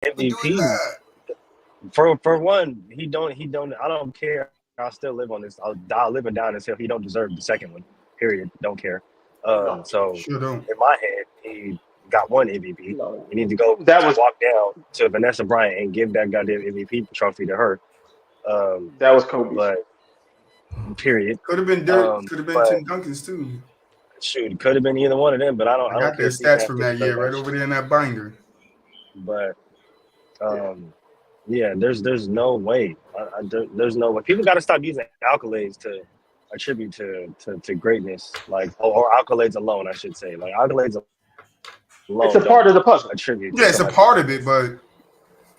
MVP for one, he don't. I don't care. I'll still live on this. I'll live and die on this hill. He don't deserve the second one. Period. Don't care. No, So Sure don't. in my head, he got one MVP. no. You need to go That was walk down to Vanessa Bryant and give that goddamn MVP trophy to her. that was Kobe's. But period. Could have been Dirk. Could have been But Tim Duncan's too. shoot, it could have been either one of them. But I I don't got care their if he stats had from that 50 year right touchdowns. over there in that binder. But yeah, there's no way. There's no way. People got to stop using accolades to attribute to greatness, like or accolades alone, I should say. Like accolades alone. It's a part of the puzzle. Attribute. Yeah, it's a part of it, but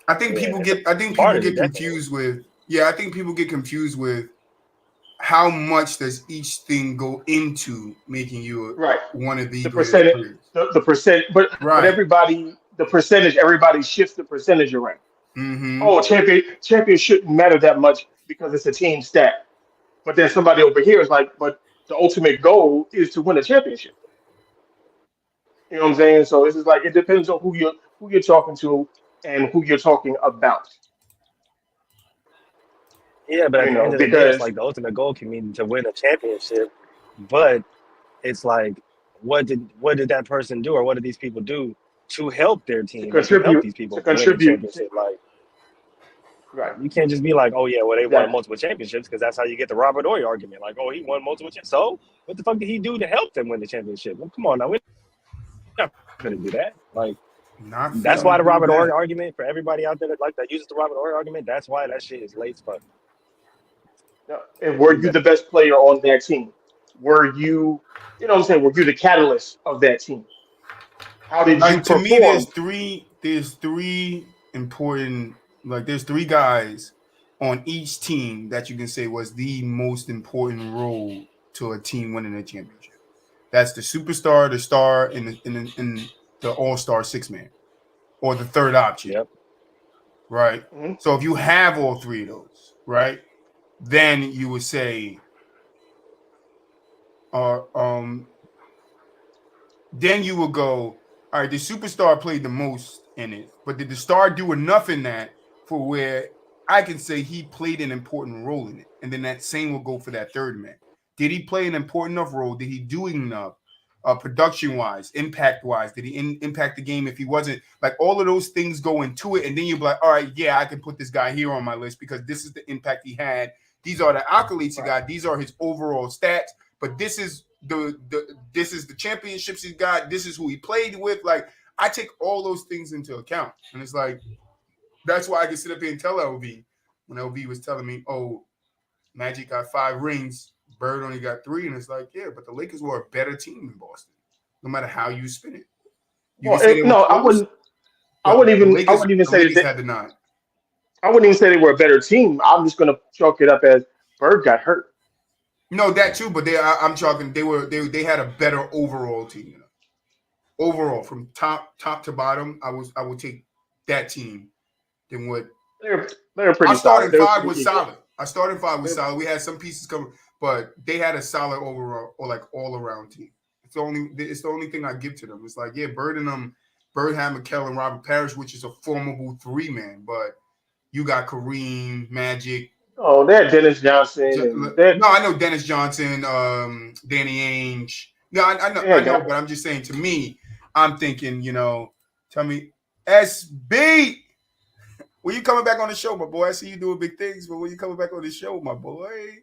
I think Yeah, people it's get. I think part people of it, get confused with. Yeah, I think people get confused with how much does each thing go into making you Right. one of the The greatest percentage, players. the percent, but Right. everybody, the percentage, everybody shifts the percentage around. Mm-hmm. Oh, champion shouldn't matter that much because it's a team stat. But then somebody over here is like, but the ultimate goal is to win a championship. You know what I'm saying? So it's just like it depends on who you're talking to and who you're talking about. Yeah, but at You the know, end of the day, it's because like the ultimate goal can mean to win a championship, but it's like what did that person do or what did these people do to help their to team or to help contribute, these people to win the contribute, championship? Like right? you can't just be like, oh yeah, well they won Exactly. multiple championships because that's how you get the Robert Ory argument. Like, oh, he won multiple championships. So what the fuck did he do to help them win the championship? Well, come on now, we're not gonna do that. Like Not that's finna why the do Robert Ory that. argument for everybody out there that uses the Robert Ory argument. That's why that shit is late as fuck. Yeah. And were you the best player on that team? Were you know what I'm saying? Were you the catalyst of that team? How did you Like to me, there's perform? three. There's three important. Like there's three guys on each team that you can say was the most important role to a team winning a championship. That's the superstar, the star, and the all-star six man or the third option, Yep. right? Mhm. So if you have all three of those, right, then you would say, uh, um, then you would go, all right, the superstar played the most in it, but did the star do enough in that for where I can say he played an important role in it? And then that same will go for that third man. Did he play an important enough role? Did he do enough production wise, impact wise? Did he impact the game if he wasn't? Like all of those things go into it. And then you're like, all right, yeah, I can put this guy here on my list because this is the impact he had. These are the accolades he got. These are his overall stats. But this is this is the championships he got. This is who he played with. Like I take all those things into account, and it's like that's why I can sit up here and tell LV when LV was telling me, "Oh, Magic got 5 rings, Bird only got 3," and it's like, yeah, but the Lakers were a better team than Boston, no matter how you spin it. You Well, can say they were no, close, I but wouldn't the even, I Lakers, wouldn't even the say Lakers that. had the 9. I wouldn't even say they were a better team. I'm just gonna chalk it up as Bird got hurt. No, that too, but I'm talking. They had a better overall team. You know? Overall, from top to bottom, I would take that team than what They're pretty our solid. starting They were 5 pretty was equal. solid. Our starting 5 was They're- solid. We had some pieces coming, but they had a solid overall or like all around team. It's the only thing I give to them. It's like, yeah, Bird and them, Bird had McKellen, Robert Parrish, which is a formidable 3-man, but you got Kareem, Magic. Oh, they had Dennis Johnson and No, I know Dennis Johnson, Danny Ainge. No, I know, but I'm just saying. To me, I'm thinking, tell me, SB, when you coming back on the show, my boy? I see you doing big things, but when you coming back on the show, my boy,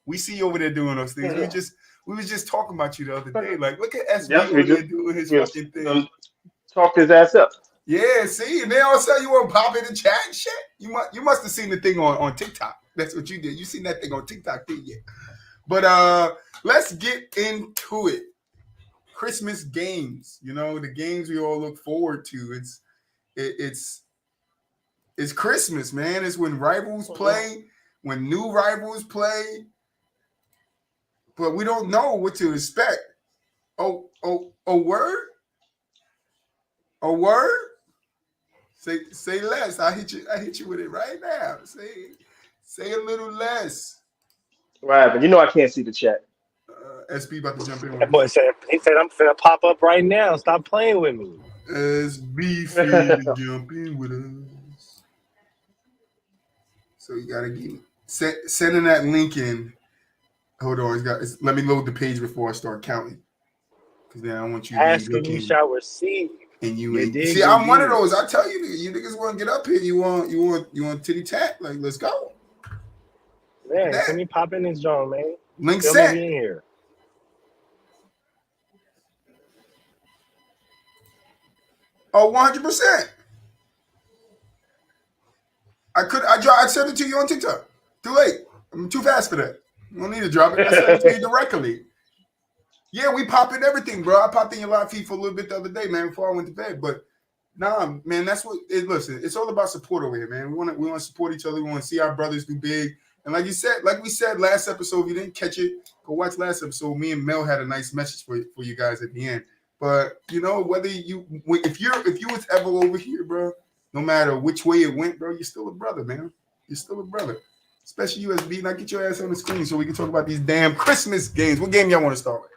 we see you over there doing those things. We was just talking about you the other day. Like, look at SB over there doing his fucking thing. Talked his ass up. Yeah, see, and then all of a sudden you want to pop in the chat and shit. You must have seen the thing on TikTok. That's what you did. You seen that thing on TikTok, didn't you? But let's get into it. Christmas games, the games we all look forward to. It's Christmas, man. It's when rivals play, when new rivals play, but we don't know what to expect. Oh, word? A word? Say less. I hit you with it right now. Say a little less. Right, but I can't see the chat. SB about to jump in. That boy said, he said, I'm finna pop up right now. Stop playing with me. SB finna jump in with us. So you gotta keep sending that link in. Hold on, let me load the page before I start counting. Because then I want you to be Ask and you looking. shall receive. And you You ain't dig see. your I'm one of gears. those. I tell you niggas want to get up here. You want titty tat? Like, let's go. Man, can we pop in this joint, man? Link Tell sent. me we in here. Oh, 100%. I sent it to you on TikTok. Too late. I'm too fast for that. You don't need to drop it. I sent it to you directly. Yeah, we popped in everything, bro. I popped in your live feed for a little bit the other day, man, before I went to bed. But nah, man, that's what listen, it's all about support over here, man. We want to support each other. We want to see our brothers do big. And like we said last episode, if you didn't catch it, go watch last episode. Me and Mel had a nice message for you guys at the end. But whether if you was ever over here, bro, no matter which way it went, bro, you're still a brother, man. You're still a brother. Especially USB. Now get your ass on the screen so we can talk about these damn Christmas games. What game y'all want to start with?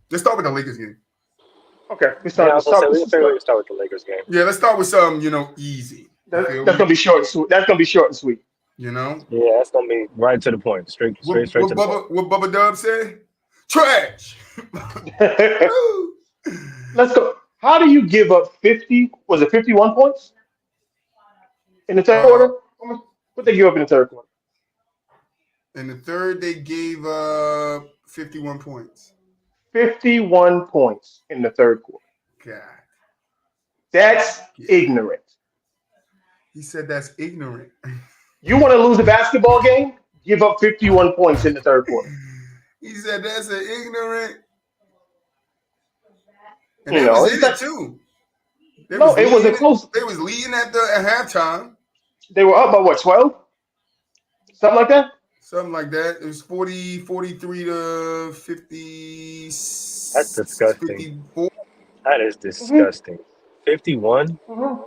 Let's start with the Lakers game. Okay, We can start with the Lakers game. Yeah, let's start with some, easy. That's gonna be short and sweet. That's gonna be short and sweet. Yeah, that's gonna be right to the point. Straight to the point. What Bubba Dub said? Trash. Let's go. How do you give up 50? Was it 51 points in the third quarter? What they give up in the third quarter? In the third, they gave up 51 points. 51 points in the third quarter. God. That's ignorant. He said that's ignorant. You want to lose a basketball game? Give up 51 points in the third quarter. He said that's an ignorant. And was in it too. It wasn't close. They was leading at halftime. They were up by what, 12? Something like that? Something like that. It was 43 to 50. That's disgusting. 54. That is disgusting. 51? Mm-hmm.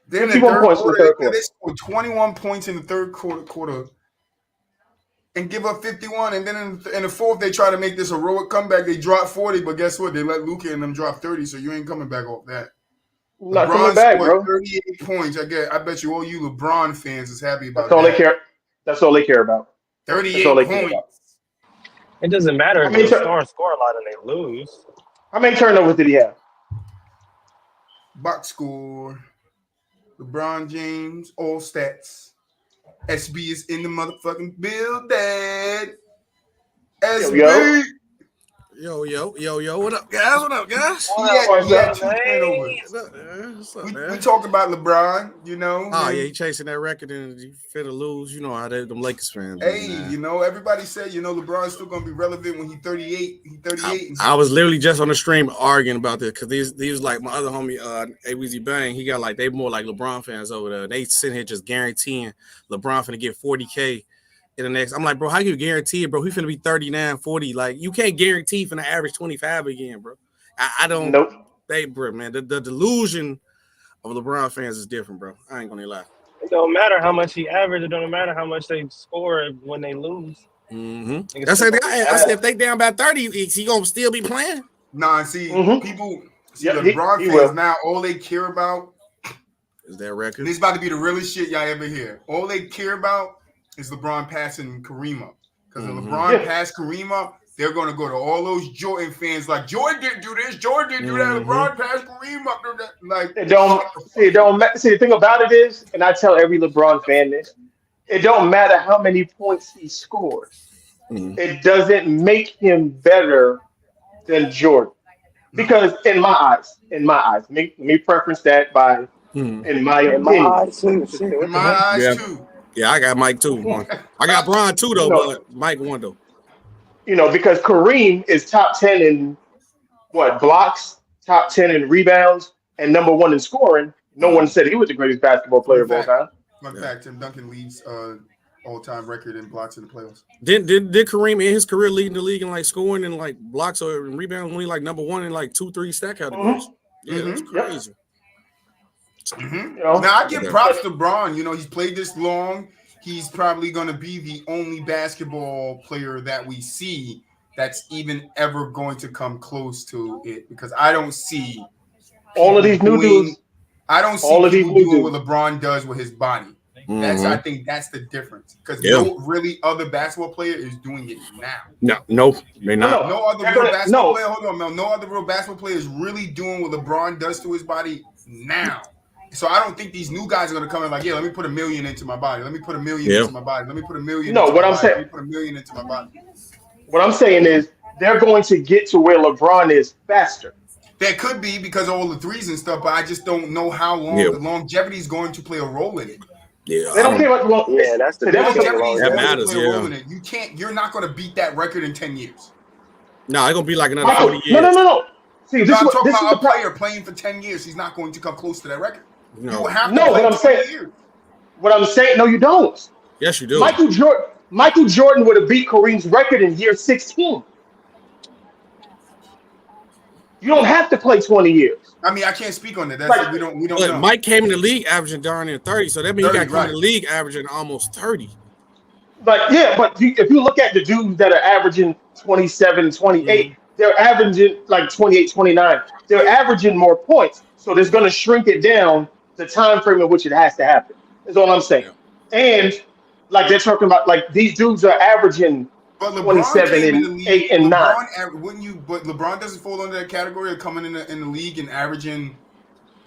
Then 51 points in the third quarter. They scored 21 points in the third quarter and give up 51. And then in the fourth, they try to make this heroic comeback. They dropped 40, but guess what? They let Luka and them drop 30, so you ain't coming back off that. Not coming back, bro. 38 points. I bet you all you LeBron fans is happy about That's all they care. That's all they care about. 38 points. It doesn't matter if they score a lot and they lose. How many turnovers did he have? Box score. LeBron James, all stats. SB is in the motherfucking building. SB. Yo, what up, guys? He had 2 turnovers. We talked about LeBron, Oh, yeah, he chasing that record and he finna lose. You know how them Lakers fans. Hey, everybody said, LeBron's still gonna be relevant when he's 38. He's 38. I was literally just on the stream arguing about this because these like my other homie, AWZ Bang. He got they more like LeBron fans over there. They sitting here just guaranteeing LeBron finna get 40K. In the next, I'm like, bro, how you guarantee it, bro? He finna be 39, 40. Like, you can't guarantee finna average 25 again, bro. I don't. Nope. Bro, man, the delusion of LeBron fans is different, bro. I ain't gonna lie. It don't matter how much he averaged. It don't matter how much they score when they lose. Mm-hmm. I said if they down by 30, is he gonna still be playing? Nah, see, people, LeBron fans now, all they care about is that record. This is about to be the realest shit y'all ever hear. All they care about is LeBron passing Kareem up. Because if LeBron passed Kareem up, they're going to go to all those Jordan fans like, Jordan didn't do this, Jordan didn't do that, LeBron passed Kareem up. Like, it don't see, the thing about it is, and I tell every LeBron fan this, it don't matter how many points he scores. It doesn't make him better than Jordan. Because in my eyes, let me preference that by in my eyes too. In my eyes too. Yeah, I got Mike too. One. I got Bron too though, but Mike won though. Because Kareem is top 10 in blocks, top 10 in rebounds, and number 1 in scoring. No one said he was the greatest basketball player of all time. Fun fact: Tim Duncan leads all-time record in blocks in the playoffs. Did Kareem in his career leading the league in scoring and blocks or rebounds when he number 1 in 2-3 stack categories? Yeah, that's crazy. Now I give props to Bron. He's played this long. He's probably going to be the only basketball player that we see that's even ever going to come close to it, because I don't see all of these new dudes. I don't see all of these people new doing dudes. what LeBron does with his body. I think that's the difference. Because Yeah. no really other basketball player is doing it now. No, they're not. No other real basketball player. Hold on, Mel. No other real basketball player is really doing what LeBron does to his body now. So I don't think these new guys are going to come in like, yeah, let me put $1 million into my body. Let me put $1 million into my body. Let me put $1 million into my body. Let me put $1 million into my body. What I'm saying is they're going to get to where LeBron is faster. That could be because of all the threes and stuff, but I just don't know how long the longevity is going to play a role in it. Yeah, they don't care about that's the longevity that matters. Role in it. You're not going to beat that record in 10 years. No, it's going to be like another 40 years. No. See, I'm talking about a player playing for 10 years. He's not going to come close to that record. No. You will have to play 20 years. What I'm saying, no, you don't. Yes, you do. Michael Jordan would have beat Kareem's record in year 16. You don't have to play 20 years. I mean, I can't speak on that. That's we don't know. Mike came in the league averaging darn near 30, so that means he got come in the league averaging almost 30. But if you look at the dudes that are averaging 27, 28, they're averaging like 28, 29. They're averaging more points. So there's going to shrink it down the time frame in which it has to happen. Is all I'm saying. Yeah. And like they're talking about, like these dudes are averaging 27 and 8 and 9. But LeBron doesn't fall under that category of coming in the league and averaging,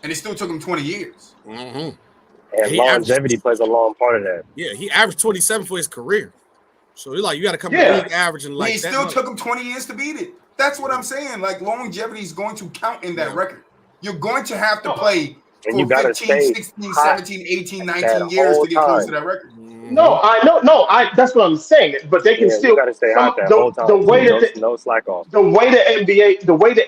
and it still took him 20 years. And longevity plays a long part of that. Yeah, he averaged 27 for his career. So you're like, you got to come in the league averaging like that. He still took him 20 years to beat it. That's what I'm saying. Like longevity is going to count in that record. You're going to have to play for 15, 16, 17, 18, 19 years to get close to that record. No, I know. No, that's what I'm saying. But they can still stay hot that whole time. The way no slack off. The way the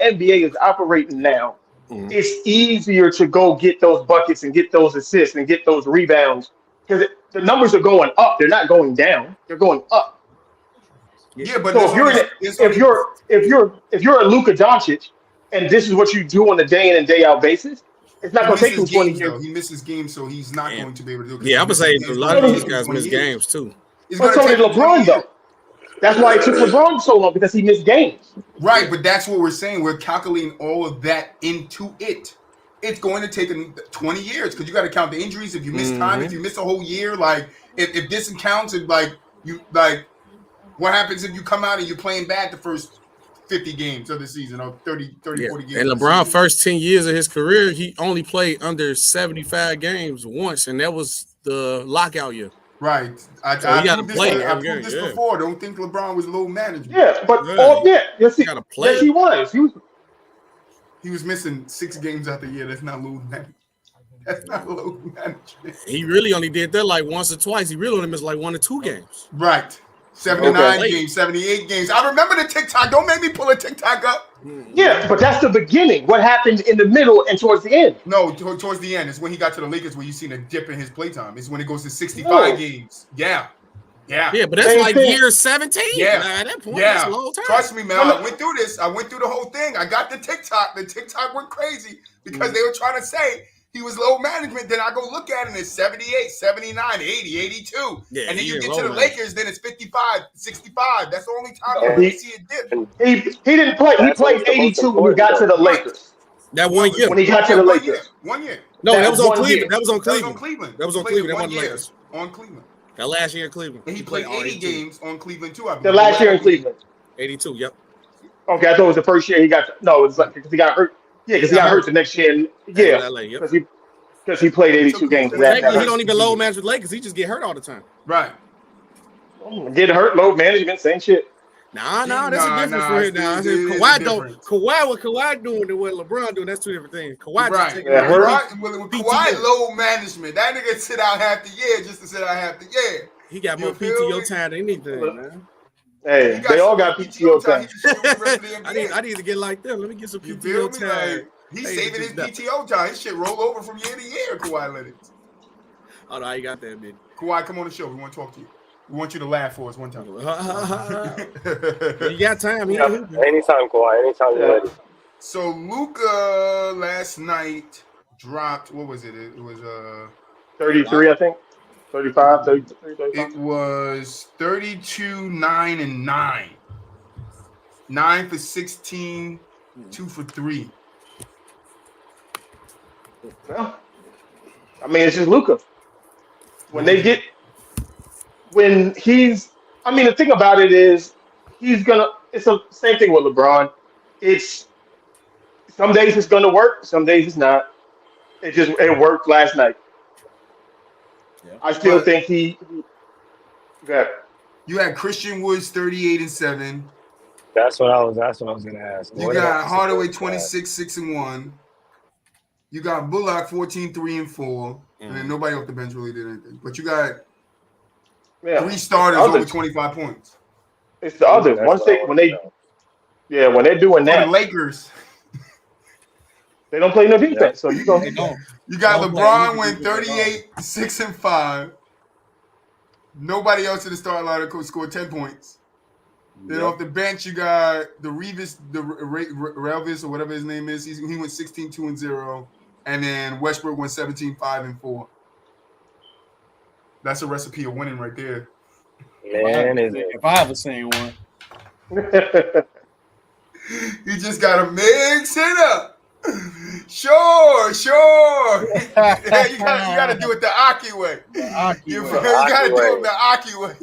NBA is operating now, it's easier to go get those buckets and get those assists and get those rebounds because the numbers are going up. They're not going down. They're going up. Yeah, but so if you're a Luka Doncic and this is what you do on a day in and day out basis, it's not going to take him 20 years. He misses games, so he's not going to be able to do it. Yeah, I would say a lot of these guys miss games too. But so did LeBron, though. That's why it took LeBron so long, because he missed games. Right, but that's what we're saying. We're calculating all of that into it. It's going to take 20 years because you got to count the injuries. If you miss time, if you miss a whole year, like if this counts, what happens if you come out and you're playing bad the first 50 games of the season or 30 40 games. And LeBron, first 10 years of his career, he only played under 75 games once, and that was the lockout year. Right. I proved this before. Don't think LeBron was low management. Yeah, but yes, he was. He was missing 6 games out the year. That's not low management. That's not low management. He really only did that like once or twice. He really only missed like 1 or 2 games. Right. 79 games, 78 games. I remember the TikTok. Don't make me pull a TikTok up. Yeah, but that's the beginning. What happened in the middle and towards the end? No, towards the end. It's when he got to the Lakers where you seen a dip in his playtime. It's when it goes to 65 games. Yeah, but that's like year 17. Yeah, at that point, that's a long time. Trust me, man. I went through this. I went through the whole thing. I got the TikTok. The TikTok went crazy because they were trying to say he was low management. Then I go look at it and it's 78, 79, 80, 82. Yeah, and then you get to the Lakers, then it's 55, 65. That's the only time you see a dip. He didn't play. He played 82 when he got to the Lakers. That 1 year. When he got to the Lakers. 1 year. No, that was on Cleveland. That was on Cleveland. That was on Cleveland. That wasn't Lakers. On Cleveland. That last year in Cleveland. And he played 80 games on Cleveland too. The last year in Cleveland. 82, yep. Okay, I thought it was the first year he got. No, it's like because he got hurt. Yeah, because he got hurt the next year. Because he played 82 games. He don't even load manage with Lakers. He just get hurt all the time. Right. Get hurt, load management, same shit. Nah, that's a difference for him now. What Kawhi doing and what LeBron doing, that's two different things. Kawhi just taking Kawhi low management. That nigga sit out half the year just to sit out half the year. He got more PTO time than anything, man. Hey, they all got PTO time. I need to get like them. Let me get some PTO time. He's saving his PTO time. His shit roll over from year to year, Kawhi Leonard. Oh, no, you got that, man. Kawhi, come on the show. We want to talk to you. We want you to laugh for us one time. You got time. Anytime, Kawhi. Anytime you're ready. So, Luka last night dropped, what was it? It was 33, I think. 35, 33, 35. It was 32, 9, and 9. 9 for 16, 2 for 3. Well, I mean, it's just Luka. When they get when he's, I mean, the thing about it is he's gonna. It's the same thing with LeBron. It's some days it's gonna work, some days it's not. It worked last night. Yeah. I still But think he got. you had Christian Woods 38 and 7. That's what I was gonna ask. You got Hardaway 26, 6 and 1. You got Bullock 14, 3 and 4. And then nobody off the bench really did anything. But you got Yeah, 3 starters over 25 points. it's the others. Once they when they're doing For the that, Lakers. they don't play no defense. So you go. They don't. You got Don't play LeBron any win defense at all. 38, 6 and 5. Nobody else in the starting lineup could score 10 points. Then off the bench, you got the Relvis or whatever his name is. He went 16, 2 and 0. And then Westbrook went 17, 5 and 4. That's a recipe of winning right there. Man, is it? If I ever seen one. You just gotta mix it up. Sure. You gotta do it the Aki way. You gotta do it the Aki way.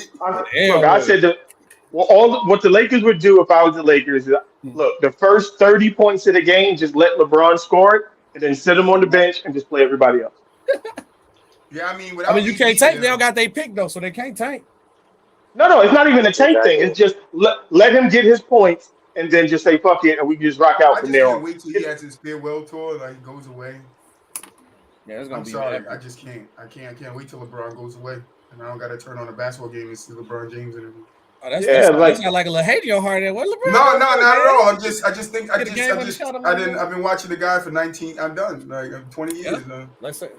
Look, I said what the Lakers would do if I was the Lakers is look, the first 30 points of the game, just let LeBron score it, and then sit him on the bench and just play everybody else. Yeah, I mean, you can't tank. They don't got their pick though, so they can't tank. No, it's not even a tank thing. It's just let him get his points and then just say fuck it, and we can just rock out I from just there can't on. wait till he has his farewell tour, like goes away. Yeah, it's gonna I'm be sorry, bad. I just can't. I can't wait till LeBron goes away, and I don't got to turn on a basketball game and see LeBron James and everything. Oh, that's not like a little hate in your heart. What LeBron? No, not at all. I just think I've been watching the guy for 19. I'm done. Like 20 years. Let's say,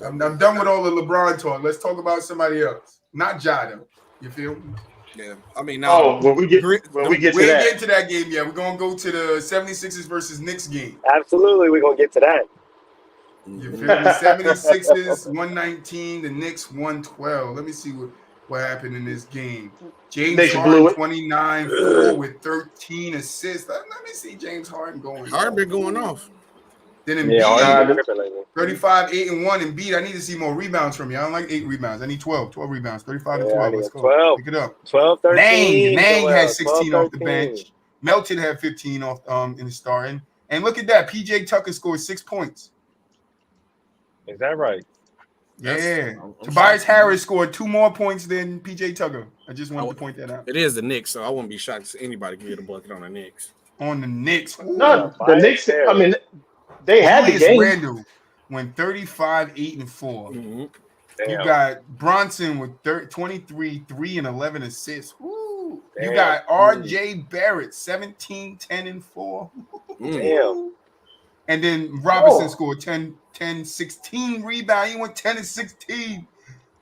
I'm done with all the LeBron talk. Let's talk about somebody else. Not Ja though. You feel me? Yeah. I mean, now when we get to get to that game, yeah. We're gonna go to the 76ers versus Knicks game. Absolutely, we're gonna get to that. You feel me? 76ers 119, the Knicks 112. Let me see what happened in this game. James Harden 29-4 with 13 assists. Let me see James Harden going. Harden been going off. Then Embiid 35, 8 and 1. Embiid, I need to see more rebounds from you. I don't like 8 rebounds. I need 12 rebounds. 35 and 12. Let's go. 12. Pick it up. 12, 13. Lang had 16 off the bench. Melton had 15 off in the starting. And look at that. PJ Tucker scored 6 points. Is that right? Yeah. Tobias Harris scored 2 more points than PJ Tucker. I just wanted to point that out. It is the Knicks, so I wouldn't be shocked if anybody can get a bucket on the Knicks. On the Knicks. No, the Knicks, I mean, they had the game. Randle went 35, 8 and 4. Mm-hmm. You got Bronson with 23, 3 and 11 assists. Woo. You got RJ Barrett 17, 10 and 4. Damn. And then Robinson scored 10, 16 rebounds. He went 10 and 16.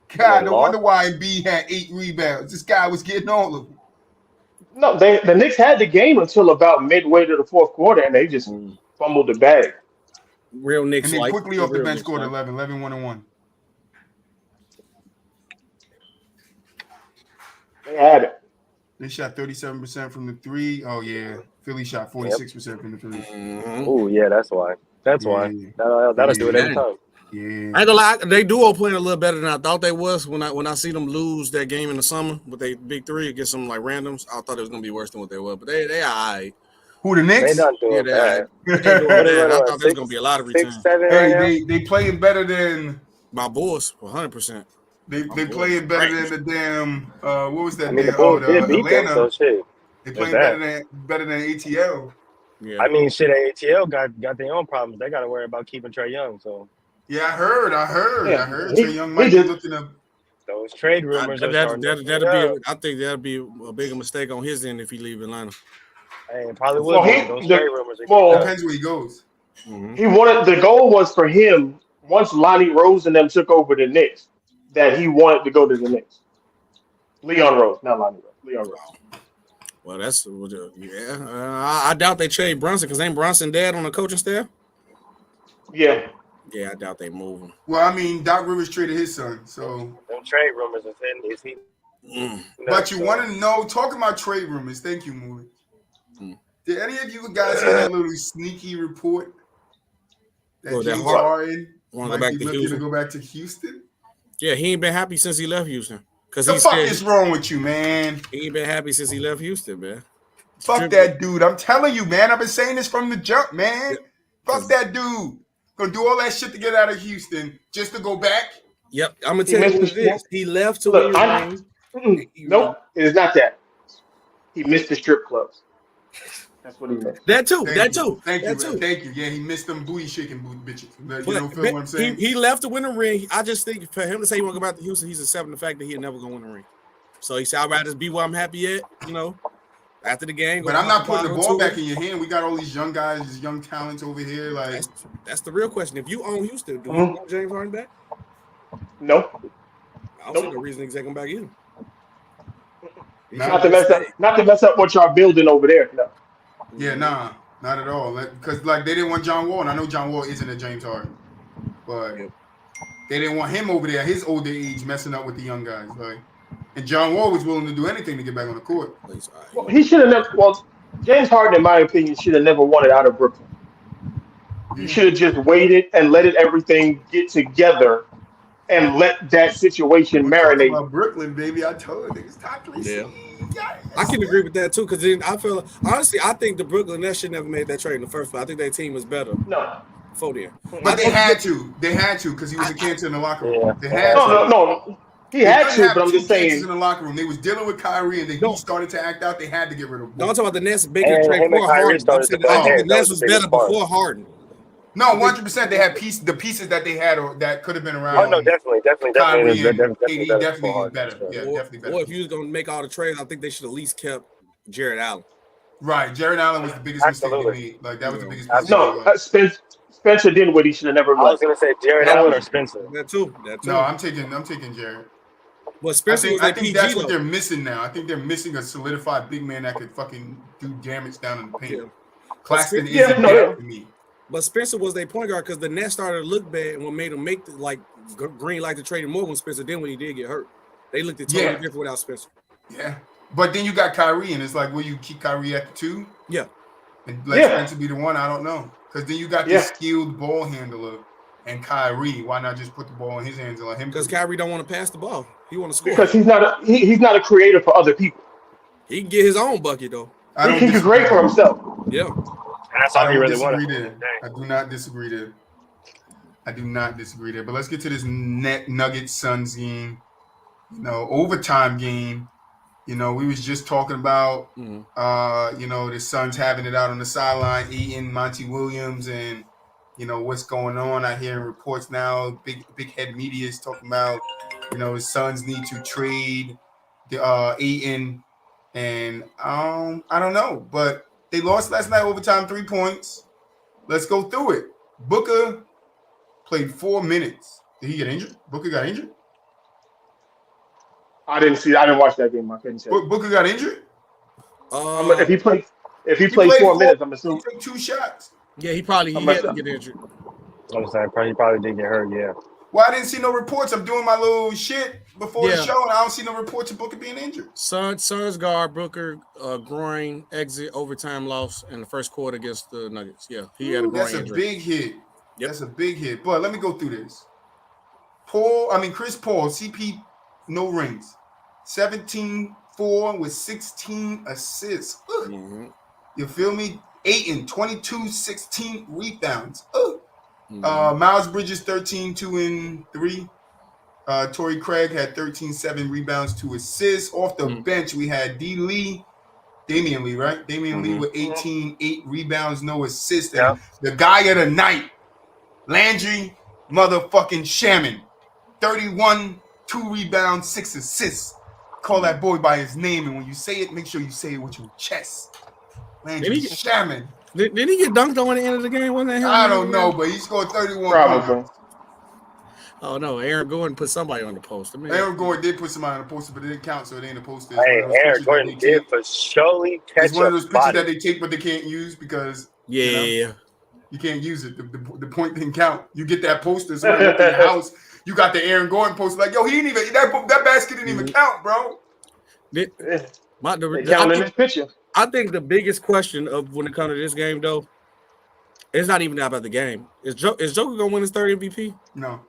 God, no wonder why Embiid had 8 rebounds. This guy was getting all of them. No, the Knicks had the game until about midway to the fourth quarter, and they just fumbled the bag. Real Knicks. And then quickly off the bench scored 11, 1 and 1. They had it. They shot 37% from the 3. Oh, yeah. Philly shot 46% from the 3. Mm-hmm. Oh, yeah, that's why. That's why. That'll do it every time. Yeah. I ain't gonna lie, they duo playing a little better than I thought they was when I see them lose that game in the summer with their big 3 against some like randoms. I thought it was gonna be worse than what they were, but they all right. Who, the Knicks? They not doing bad. I thought there was gonna be a lot of return. 6, 7. Hey, they playing better than my boys, 100%. They playing better than the damn what was that? I mean, the Bulls did beat them, Atlanta. so shit. They playing better than ATL. Yeah. I mean, shit, ATL got their own problems. They got to worry about keeping Trae Young. So yeah, I heard. Yeah. Trae Young might be looking up. those trade rumors. That'll be. I think that'll be a bigger mistake on his end if he leave Atlanta. Hey, probably would. Those trade rumors. Depends where he goes. Mm-hmm. The goal was for him once Lonnie Rose and them took over the Knicks that he wanted to go to the Knicks. Leon Rose, not Lonnie Rose. Leon Rose. Well, that's I doubt they trade Brunson because ain't Brunson dead on the coaching staff? Yeah. Yeah, I doubt they move him. Well, I mean, Doc Rivers traded his son, so. Them trade rumors is he? But you want to know? Talking about trade rumors. Thank you, Moody. Did any of you guys hear that little sneaky report that James Hart- Harden wanna go might back be to looking Houston. to go back to Houston. Yeah, he ain't been happy since he left Houston. Cause The he fuck said is wrong with you, man? he ain't been happy since he left Houston, man. Fuck that dude. I'm telling you, man. I've been saying this from the jump, man. Fuck that dude. Gonna do all that shit to get out of Houston just to go back. Yep, I'm gonna He tell you missed what it the is. He left to look. win a ring. Nope, it is not that. He missed the strip clubs. That's what he missed. That too. Thank you. Yeah, he missed them booty shaking bitches. You know, feel what I'm saying? He left to win a ring. I just think for him to say he want to go back to Houston, he's accepting the fact that he'll never gonna win a ring. So he said, "I'd rather just be where I'm happy at." You know, after the game. But I'm not putting the ball back in your hand. We got all these young guys, these young talents over here. Like that's the real question. If you own Houston, do you want James Harden back? No. I don't see no reason to take him back either. Not to mess up what y'all building over there. No. Yeah, nah, not at all. Because they didn't want John Wall, and I know John Wall isn't a James Harden, but they didn't want him over there at his older age messing up with the young guys. And John Wall was willing to do anything to get back on the court. Well, he should have never. Well, James Harden, in my opinion, should have never wanted out of Brooklyn. He should have just waited and let everything get together, and let that situation marinate. About Brooklyn, baby, I told you, it's top 3. Yeah. I can agree with that too, because then I feel honestly, I think the Brooklyn Nets should never made that trade in the first place. I think their team was better. No. Before then. But they had to because he was a cancer in the locker room. Yeah. They had No. He had to, but I'm just saying. In the locker room, they was dealing with Kyrie, and then he started to act out. They had to get rid of him. No, I'm talking about the Nets making a trade for Harden. I'm saying the Nets was better before Harden. No, 100%. They had the pieces that they had or that could have been around. Oh no, definitely. Definitely better. Definitely better. Yeah, definitely better. Or if you was gonna make all the trades, I think they should at least kept Jared Allen. Right, Jared Allen was the biggest mistake they made. Like that was the biggest mistake. No, Spencer Dinwiddie should have never. I was gonna say Jared Allen or Spencer. That too. No, I'm taking Jared. Well, Spencer I think that's what they're missing now. I think they're missing a solidified big man that could fucking do damage down in the paint. Yeah. Claxton isn't there for me. But Spencer was their point guard because the Nets started to look bad, and what made them make green light to trade him more when Spencer did when he did get hurt. They looked at totally different without Spencer. Yeah, but then you got Kyrie, and it's like, will you keep Kyrie at the 2? Yeah, and let Spencer be the 1? I don't know, because then you got this skilled ball handler and Kyrie. Why not just put the ball in his hands and let him? Because Kyrie don't want to pass the ball. He want to score. Because he's not a creator for other people. He can get his own bucket though. He can create for himself. Yeah. That's all he really wanted. I do not disagree there. But let's get to this Nuggets Suns game. Overtime game. We was just talking about, the Suns having it out on the sideline, eating Monty Williams, and what's going on. I hear reports now. Big head media is talking about, the Suns need to trade Ayton, and I don't know, but. They lost last night overtime 3 points. Let's go through it. Booker played 4 minutes. Did he get injured? Booker got injured? I didn't watch that game. I couldn't say. Booker got injured? If he played 4 minutes, I'm assuming. He took 2 shots. Yeah, he had to get injured. I'm saying he probably did get hurt, yeah. Well, I didn't see no reports. I'm doing my little shit before the show, and I don't see no reports of Booker being injured. Suns guard Booker groin exit overtime loss in the first quarter against the Nuggets. Yeah, he had a groin injury. Big hit. Yep. That's a big hit. But let me go through this. Chris Paul, CP, no rings. 17-4 with 16 assists. Mm-hmm. You feel me? Ayton, 22-16 rebounds. Miles Bridges 13-2-3. Torrey Craig had 13-7 rebounds, 2 assists. Off the bench, we had Damian Lee, right? Damian Lee with 18, 8 rebounds, no assists. And the guy of the night, Landry motherfucking Shaman, 31, 2 rebounds, 6 assists. Call that boy by his name, and when you say it, make sure you say it with your chest. Landry Shaman. Did he get dunked on at the end of the game? I don't know, but he scored 31 points. Oh, no. Aaron Gordon put somebody on the poster. Aaron Gordon did put somebody on the poster, but it didn't count, so it ain't a poster. Hey, Aaron Gordon did for surely catch It's one of those pictures that they take, but they can't use because you can't use it. The point didn't count. You get that poster, so in your house, you got the Aaron Gordon poster. Like, yo, he didn't even that basket didn't even count, bro. They counting this picture. I think the biggest question of when it comes to this game, though, It's not even about the game. Is Joker gonna win his third MVP? No.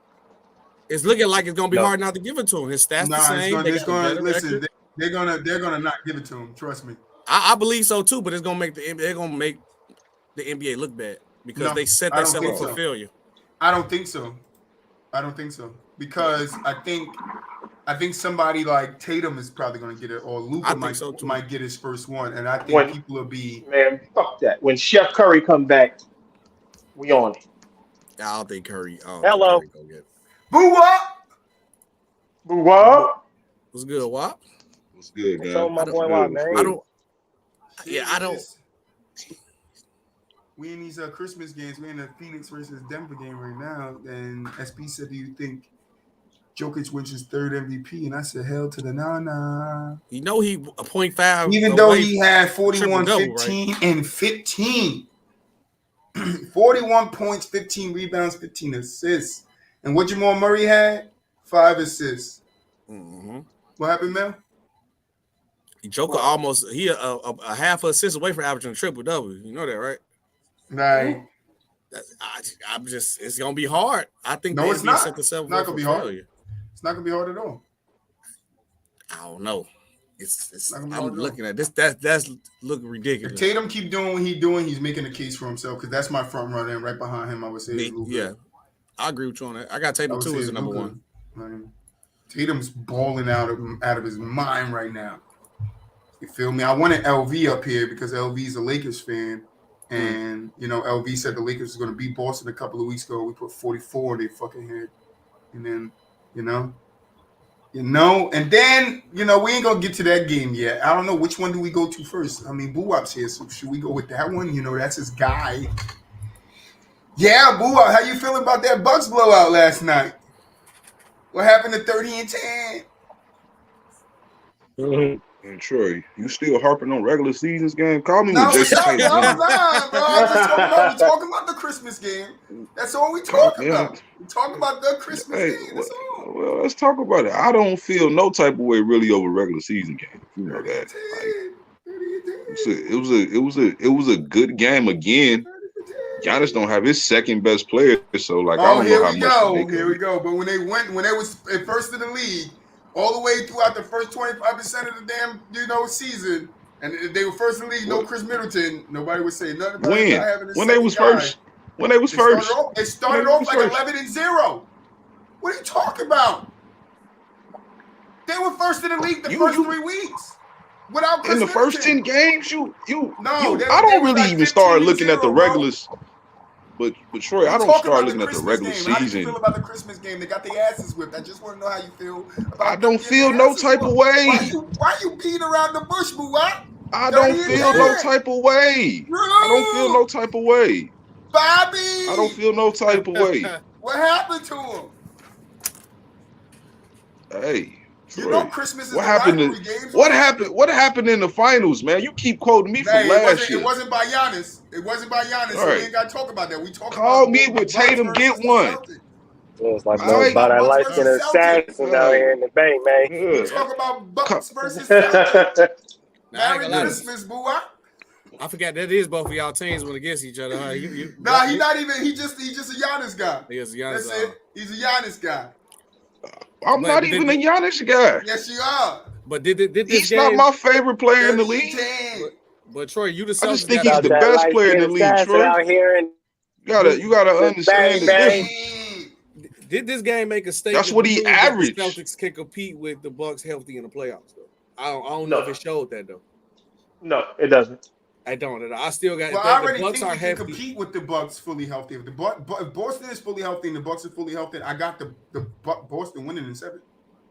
It's looking like it's gonna be No. hard not to give it to him. His stats the Nah, same. it's going. Listen, record. they're gonna not give it to him. Trust me. I believe so too, but it's gonna make the NBA look bad because they set themselves up for failure. I don't think so. Because I think somebody like Tatum is probably going to get it, or Luka might get his first one, and I think people will be. Man, fuck that. When Chef Curry come back, we on it. I don't think Curry. Hello. Boo wop. Boo wop. What's good, Wop? What's good, guys? So my boy Wop, man. I don't. We in these Christmas games. We're in the Phoenix versus Denver game right now. And SB said, "Do you think Jokic wins his third MVP?" And I said, "Hell to the nah." You know he a 0.5. Even though he had 41, 15, right? And 15. 41 points, 15 rebounds, 15 assists. And what Jamal Murray had? 5 assists. Mm-hmm. What happened, Mel? Joker almost a half assist away from averaging a triple double. You know that, right? Right. I'm just. It's gonna be hard. I think. No, it's not. It's not gonna be hard. It's not gonna be hard at all. I don't know. It's I'm looking at this. That's looking ridiculous. If Tatum keep doing what he's doing, he's making a case for himself because that's my front runner, and right behind him, I would say is Luka. Yeah, I agree with you on that. I got Tatum too as the number one. Tatum's balling out of his mind right now. You feel me? I wanted LV up here because LV's a Lakers fan. And, LV said the Lakers was going to beat Boston a couple of weeks ago. We put 44 in their fucking head. And then, and then, we ain't going to get to that game yet. I don't know. Which one do we go to first? I mean, Boo-Wop's here, so should we go with that one? That's his guy. Yeah, Boo-Wop, how you feeling about that Bucks blowout last night? What happened to 30 and 10? Mm-hmm. And Troy, you still harping on regular seasons game? Call me No, with Jason Tatum. bro. We talking about the Christmas game. That's all we talk about. We talk about the Christmas game. That's all. Well, let's talk about it. I don't feel no type of way really over regular season game. You know that. It was a good game again. Giannis don't have his second best player, so I don't know how much. Here we go. But when they was at first in the league. All the way throughout the first 25% of the damn, season, and they were first in the league. No Chris Middleton. Nobody was saying nothing about having when they was first. When they was first. They started off like 11-0. What are you talking about? They were first in the league the first 3 weeks. Without Chris in the Middleton. first 10 games, I they don't really like even start looking at the bro. regulars. But Troy, I don't start looking at the regular season. How do you feel about the Christmas game? They got their asses whipped. I just want to know how you feel. I don't feel no type of way. Why you peeing around the bush, boo? What? I don't feel no type of way. I don't feel no type of way. Bobby! I don't feel no type of way. What happened to him? Hey. Christmas is what happened What happened in the finals, man? You keep quoting me from last year. It wasn't by Giannis. So we ain't got to talk about that. We talk Call me with Tatum get one. It's like about that light skin assassin down here in the bank, man. We talk about Bucks versus Celtics. Merry Christmas, boo. I forgot that is both of y'all teams went against each other. Huh? He's not even. He just a Giannis guy. He is a Giannis. That's it. He's a Giannis guy. I'm not even a Giannis guy. Yes, you are. But did this he's game, not my favorite player in the league. But Troy, you the I just think he's the best player in the league. Troy, out here and you gotta understand the difference. Did this game make a statement? That's what he averaged. The Celtics can compete with the Bucks healthy in the playoffs, though. I don't know if it showed that though. No, it doesn't. I don't. I still got. Well, I already the Bucks think are we healthy. can compete with the Bucks fully healthy. If if Boston is fully healthy and the Bucks are fully healthy, I got the Boston winning in 7.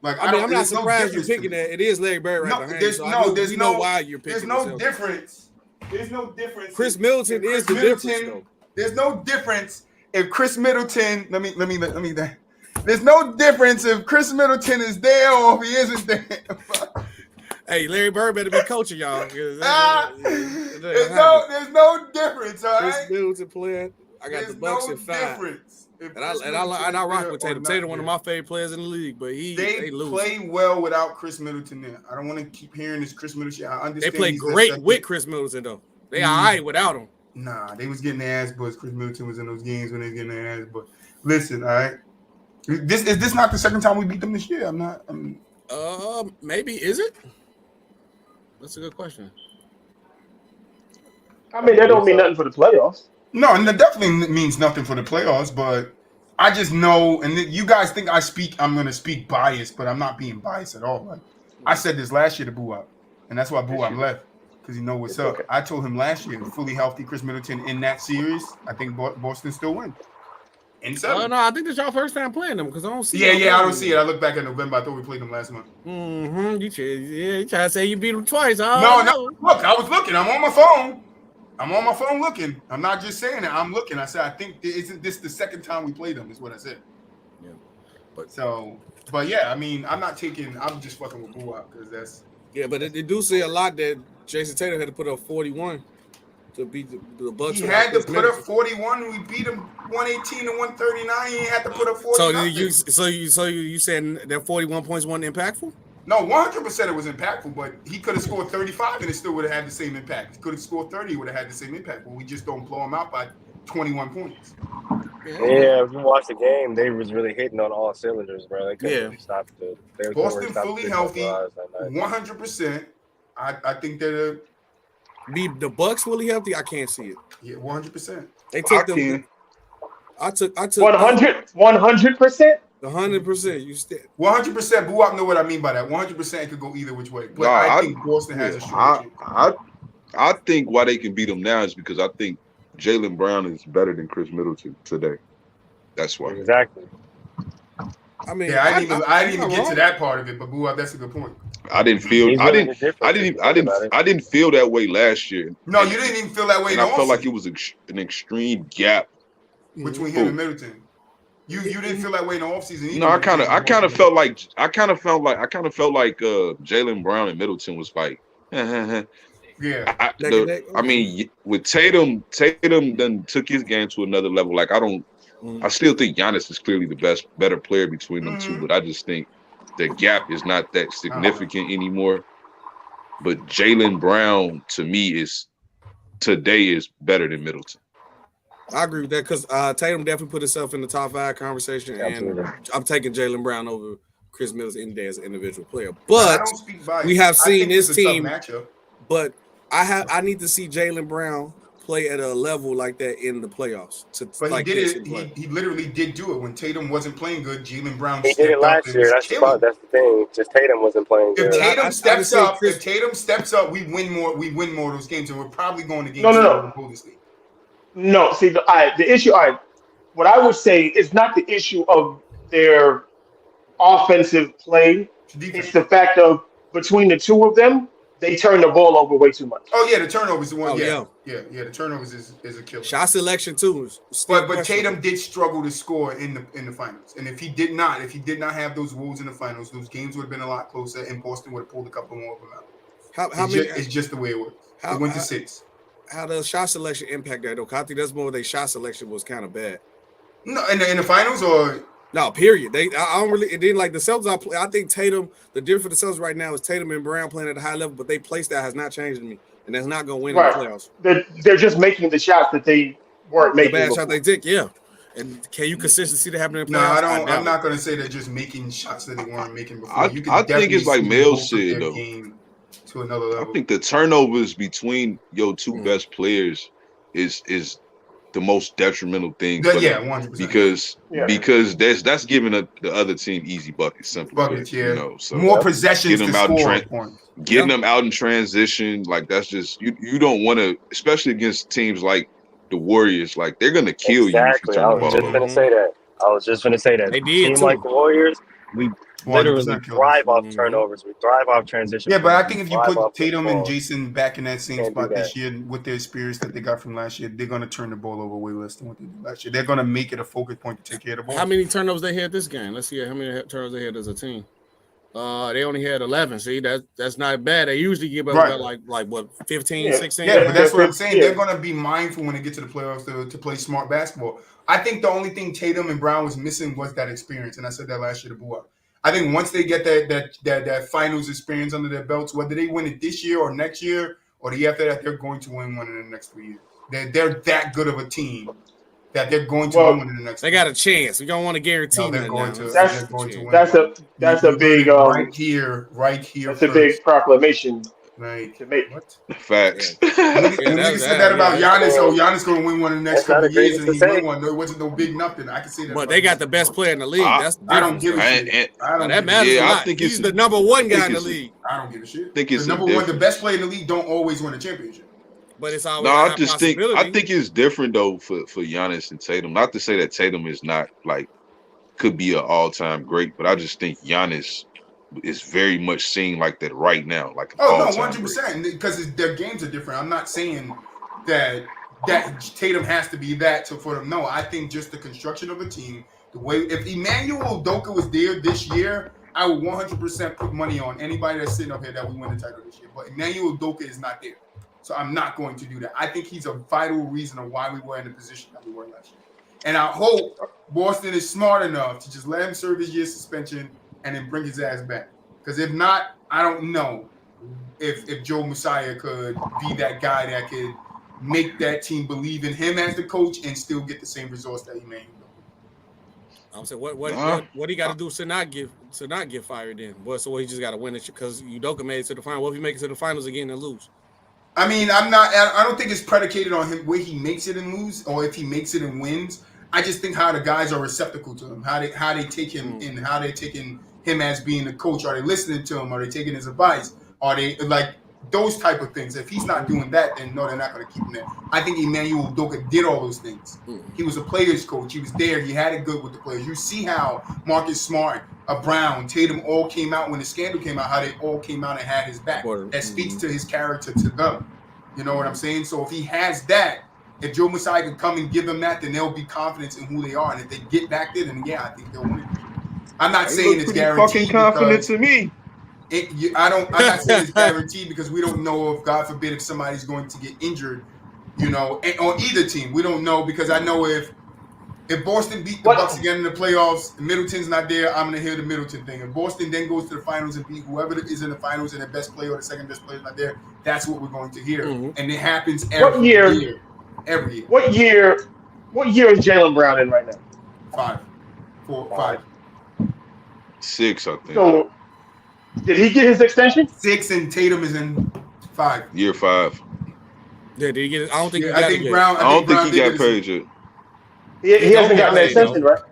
Like I'm not surprised you're picking that. It is Larry Bird right behind you. So know why you're picking. There's no difference. There's no difference. Chris Middleton is the difference, though. There's no difference if Chris Middleton. Let me. There's no difference if Chris Middleton is there or if he isn't there. Hey, Larry Bird better be coaching y'all. There's no difference, all right? Chris Middleton playing. I got the Bucks at 5. And I rock with Tatum. Tatum, one of my favorite players in the league, but they lose. Play well without Chris Middleton there. I don't want to keep hearing this Chris Middleton. I understand they play great with Chris Middleton though. They all right without him. Nah, they was getting their ass bust. Chris Middleton was in those games when they was getting their ass bust. Listen, all right. Is this not the second time we beat them this year? Maybe is it? That's a good question. I mean, that don't mean nothing for the playoffs. No, and that definitely means nothing for the playoffs, but I just know, and you guys think I'm going to speak biased, but I'm not being biased at all. Like, I said this last year to Boo-Up, and that's why Boo-Up left, because he know what's up. Okay. I told him last year, fully healthy Chris Middleton in that series, I think Boston still win. No, I think that's y'all first time playing them, because I don't see I don't see it. I look back at November. I thought we played them last month. Mm-hmm. You try to say you beat them twice. No. Look, I was looking. I'm on my phone. Looking. I'm not just saying it. I'm looking. I said, I think isn't this the second time we played them? Is what I said. Yeah. But yeah, I mean, I'm just fucking with Boo-Up because that's. Yeah, but they do say a lot that Jason Tatum had to put up 41 to beat the Bucks. He had to put up 41. We beat him 118 to 139. He had to put up 40. So you saying that 41 points wasn't impactful? No, 100% it was impactful, but he could have scored 35 and it still would have had the same impact. He could have scored 30, it would have had the same impact. But we just don't blow him out by 21 points. Yeah, if you watch the game, they was really hitting on all cylinders, bro. They couldn't really stop it. Boston fully healthy, 100%. I think that the Bucks fully healthy. I can't see it. Yeah, 100%. They took them. I took 100%. 100%. You still 100%. Boo-Up know what I mean by that. 100% could go either which way. But I think Boston has a strong chance. I think why they can beat them now is because I think Jaylen Brown is better than Chris Middleton today. That's why. Exactly. I mean, I didn't even get to that part of it, but Boo-Up, that's a good point. I didn't feel that way last year. No, you didn't even feel that way. And I felt like it was an extreme gap between him and Middleton. You didn't feel that way in the offseason either. No, I kind of felt like Jaylen Brown and Middleton was like, yeah. I mean, with Tatum then took his game to another level. Like I still think Giannis is clearly the better player between them two, but I just think the gap is not that significant anymore. But Jaylen Brown to me today is better than Middleton. I agree with that because Tatum definitely put himself in the top 5 conversation, and I'm taking Jaylen Brown over Chris Middleton any day as an individual player. But we have seen this team. But I need to see Jaylen Brown play at a level like that in the playoffs. But he did it. He literally did do it when Tatum wasn't playing good. Jaylen Brown. He did it last year. That's the thing. Just Tatum wasn't playing good. If Tatum steps up, we win more. We win more of those games, and we're probably going to games. No, see, the issue, what I would say is not the issue of their offensive play. It's the fact of between the two of them, they turn the ball over way too much. Oh, yeah, the turnovers is the one. Yeah, the turnovers is a killer. Shot selection, too. But Tatum did struggle to score in the finals. And if he did not have those woes in the finals, those games would have been a lot closer, and Boston would have pulled a couple more of them out. It's just the way it works. It went to 6. How does shot selection impact that, though? I think that's more their shot selection was kind of bad. No, in the finals or no, period. I don't really. It didn't like the Celtics. I think Tatum. The difference for the Celtics right now is Tatum and Brown playing at a high level, but they play style has not changed to me, and that's not going to win in the playoffs. They're just making the shots that they weren't making. The bad shot they took, yeah. And can you consistently see that happening in the playoffs? No, I don't. I'm not going to say they're just making shots that they weren't making before. I think it's like Mel said though. To another level. I think the turnovers between your two best players is the most detrimental thing. Yeah, 100%. Because that's giving the other team easy buckets, simply. Buckets, yeah. You know, so more possessions to score. Getting them out in transition, like that's just you don't want to, especially against teams like the Warriors. Like they're gonna kill you. If you turn the ball over. I was just gonna say that. They did team like the Warriors, we literally thrive off turnovers. We thrive off transition. Yeah, but I think if you put Tatum and Jason back in that same spot this year with the experience that they got from last year, they're going to turn the ball over way less than what they did last year. They're going to make it a focal point to take care of the ball. How many turnovers they had this game? Let's see how many turnovers they had as a team. They only had 11. See, that's not bad. They usually give up like what, 15, 16? Yeah, but that's what I'm saying. They're going to be mindful when they get to the playoffs to play smart basketball. I think the only thing Tatum and Brown was missing was that experience, and I said that last year to Boo-Up. I think once they get that finals experience under their belts, whether they win it this year or next year or the year after that, they're going to win one in the next 3 years. They're that good of a team that they're going to win in the next. They got a chance. We don't want to guarantee they're that going now. to. That's They're going to win. that's a big right here. That's a big proclamation Right. to make. What? Facts. When niggas said that about Giannis, Giannis going to win one in the next couple of years, and he won one. It wasn't no big nothing. I can say that. But they got the best player in the league. That's the I don't give a shit. That matters a lot. I think he's the number one guy in the league. I don't give a shit. Think it's the number one, the best player in the league don't always win a championship. But it's always I think it's different though for Giannis and Tatum. Not to say that Tatum is not like could be an all-time great, but I just think Giannis is very much seen like that right now. Like 100%, because their games are different. I'm not saying that Tatum has to be that for them. No, I think just the construction of a team, the way if Emmanuel Udoka was there this year, I would 100% put money on anybody that's sitting up here that we win the title this year. But Emmanuel Udoka is not there. So I'm not going to do that. I think he's a vital reason of why we were in the position that we were last year. And I hope Boston is smart enough to just let him serve his year suspension and then bring his ass back. Because if not, I don't know if Joe Messiah could be that guy that could make that team believe in him as the coach and still get the same results that Emmanuel. I'm saying what he got to do to not get fired then? So he just got to win it because Udoka made it to the final. What if he makes it to the finals again and lose? I mean, I don't think it's predicated on him where he makes it and lose or if he makes it and wins. I just think how the guys are receptacle to him, how they take him in, how they're taking him as being the coach. Are they listening to him? Are they taking his advice? Are they like those type of things? If he's not doing that, then no, they're not going to keep him there. I think Emmanuel Udoka did all those things. He was a player's coach. He was there. He had it good with the players. You see how Marcus Smart, Brown, Tatum all came out when the scandal came out, how they all came out and had his back. That speaks to his character to them. You know what I'm saying? So if he has that, if Joe Messiah can come and give them that, then they'll be confident in who they are. And if they get back there, then yeah, I think they'll win. I'm not saying it's guaranteed. Fucking confident to me. I'm not saying it's guaranteed because we don't know if, God forbid, if somebody's going to get injured, you know, on either team. We don't know because I know if Boston beat the Bucks again in the playoffs, Middleton's not there, I'm going to hear the Middleton thing. If Boston then goes to the finals and beat whoever is in the finals and the best player or the second best player is not there, that's what we're going to hear. And it happens every year. Every year. What year is Jaylen Brown in right now? 5. 6, I think. So, did he get his extension? 6, and Tatum is in 5. Year 5. Yeah, did he get it? I don't think he got it. I don't think he got paid yet. He hasn't gotten an extension, right?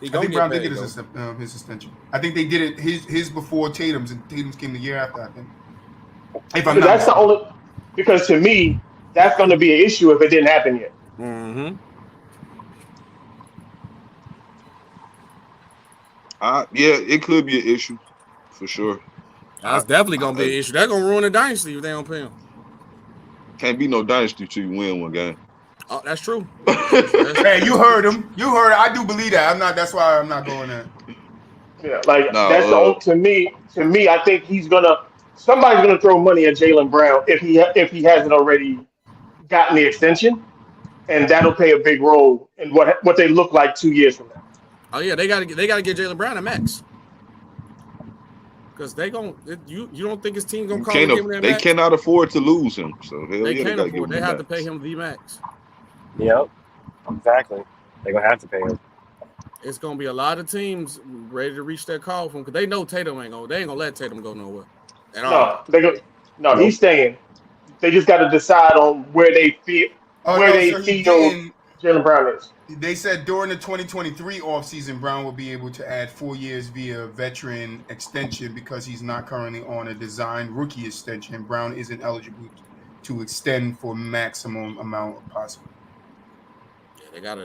I think Brown did get his extension. I think they did it his before Tatum's, and Tatum's came the year after, I think. That's the only because to me, that's going to be an issue if it didn't happen yet. Mm-hmm. Yeah, it could be an issue for sure. That's definitely going to be an issue. That's going to ruin the dynasty if they don't pay him. Can't be no dynasty till you win one game. Oh, that's true. Hey, you heard him. You heard it. I do believe that. That's why I'm not going there. Yeah, that's the only, to me, I think somebody's gonna throw money at Jaylen Brown if he hasn't already gotten the extension, and that'll play a big role in what they look like 2 years from now. Oh yeah, they gotta get Jaylen Brown a max. Because you don't think his team gonna call him that They max? cannot afford to lose him. So they can't afford. They have to pay him the max. Yep, exactly. They're gonna have to pay him. It's gonna be a lot of teams ready to reach their call from because they know Tatum ain't gonna let Tatum go nowhere. No, he's staying. They just got to decide on where they feel Jaylen Brown is. They said during the 2023 offseason, Brown will be able to add 4 years via veteran extension because he's not currently on a designed rookie extension. Brown isn't eligible to extend for maximum amount possible. Yeah,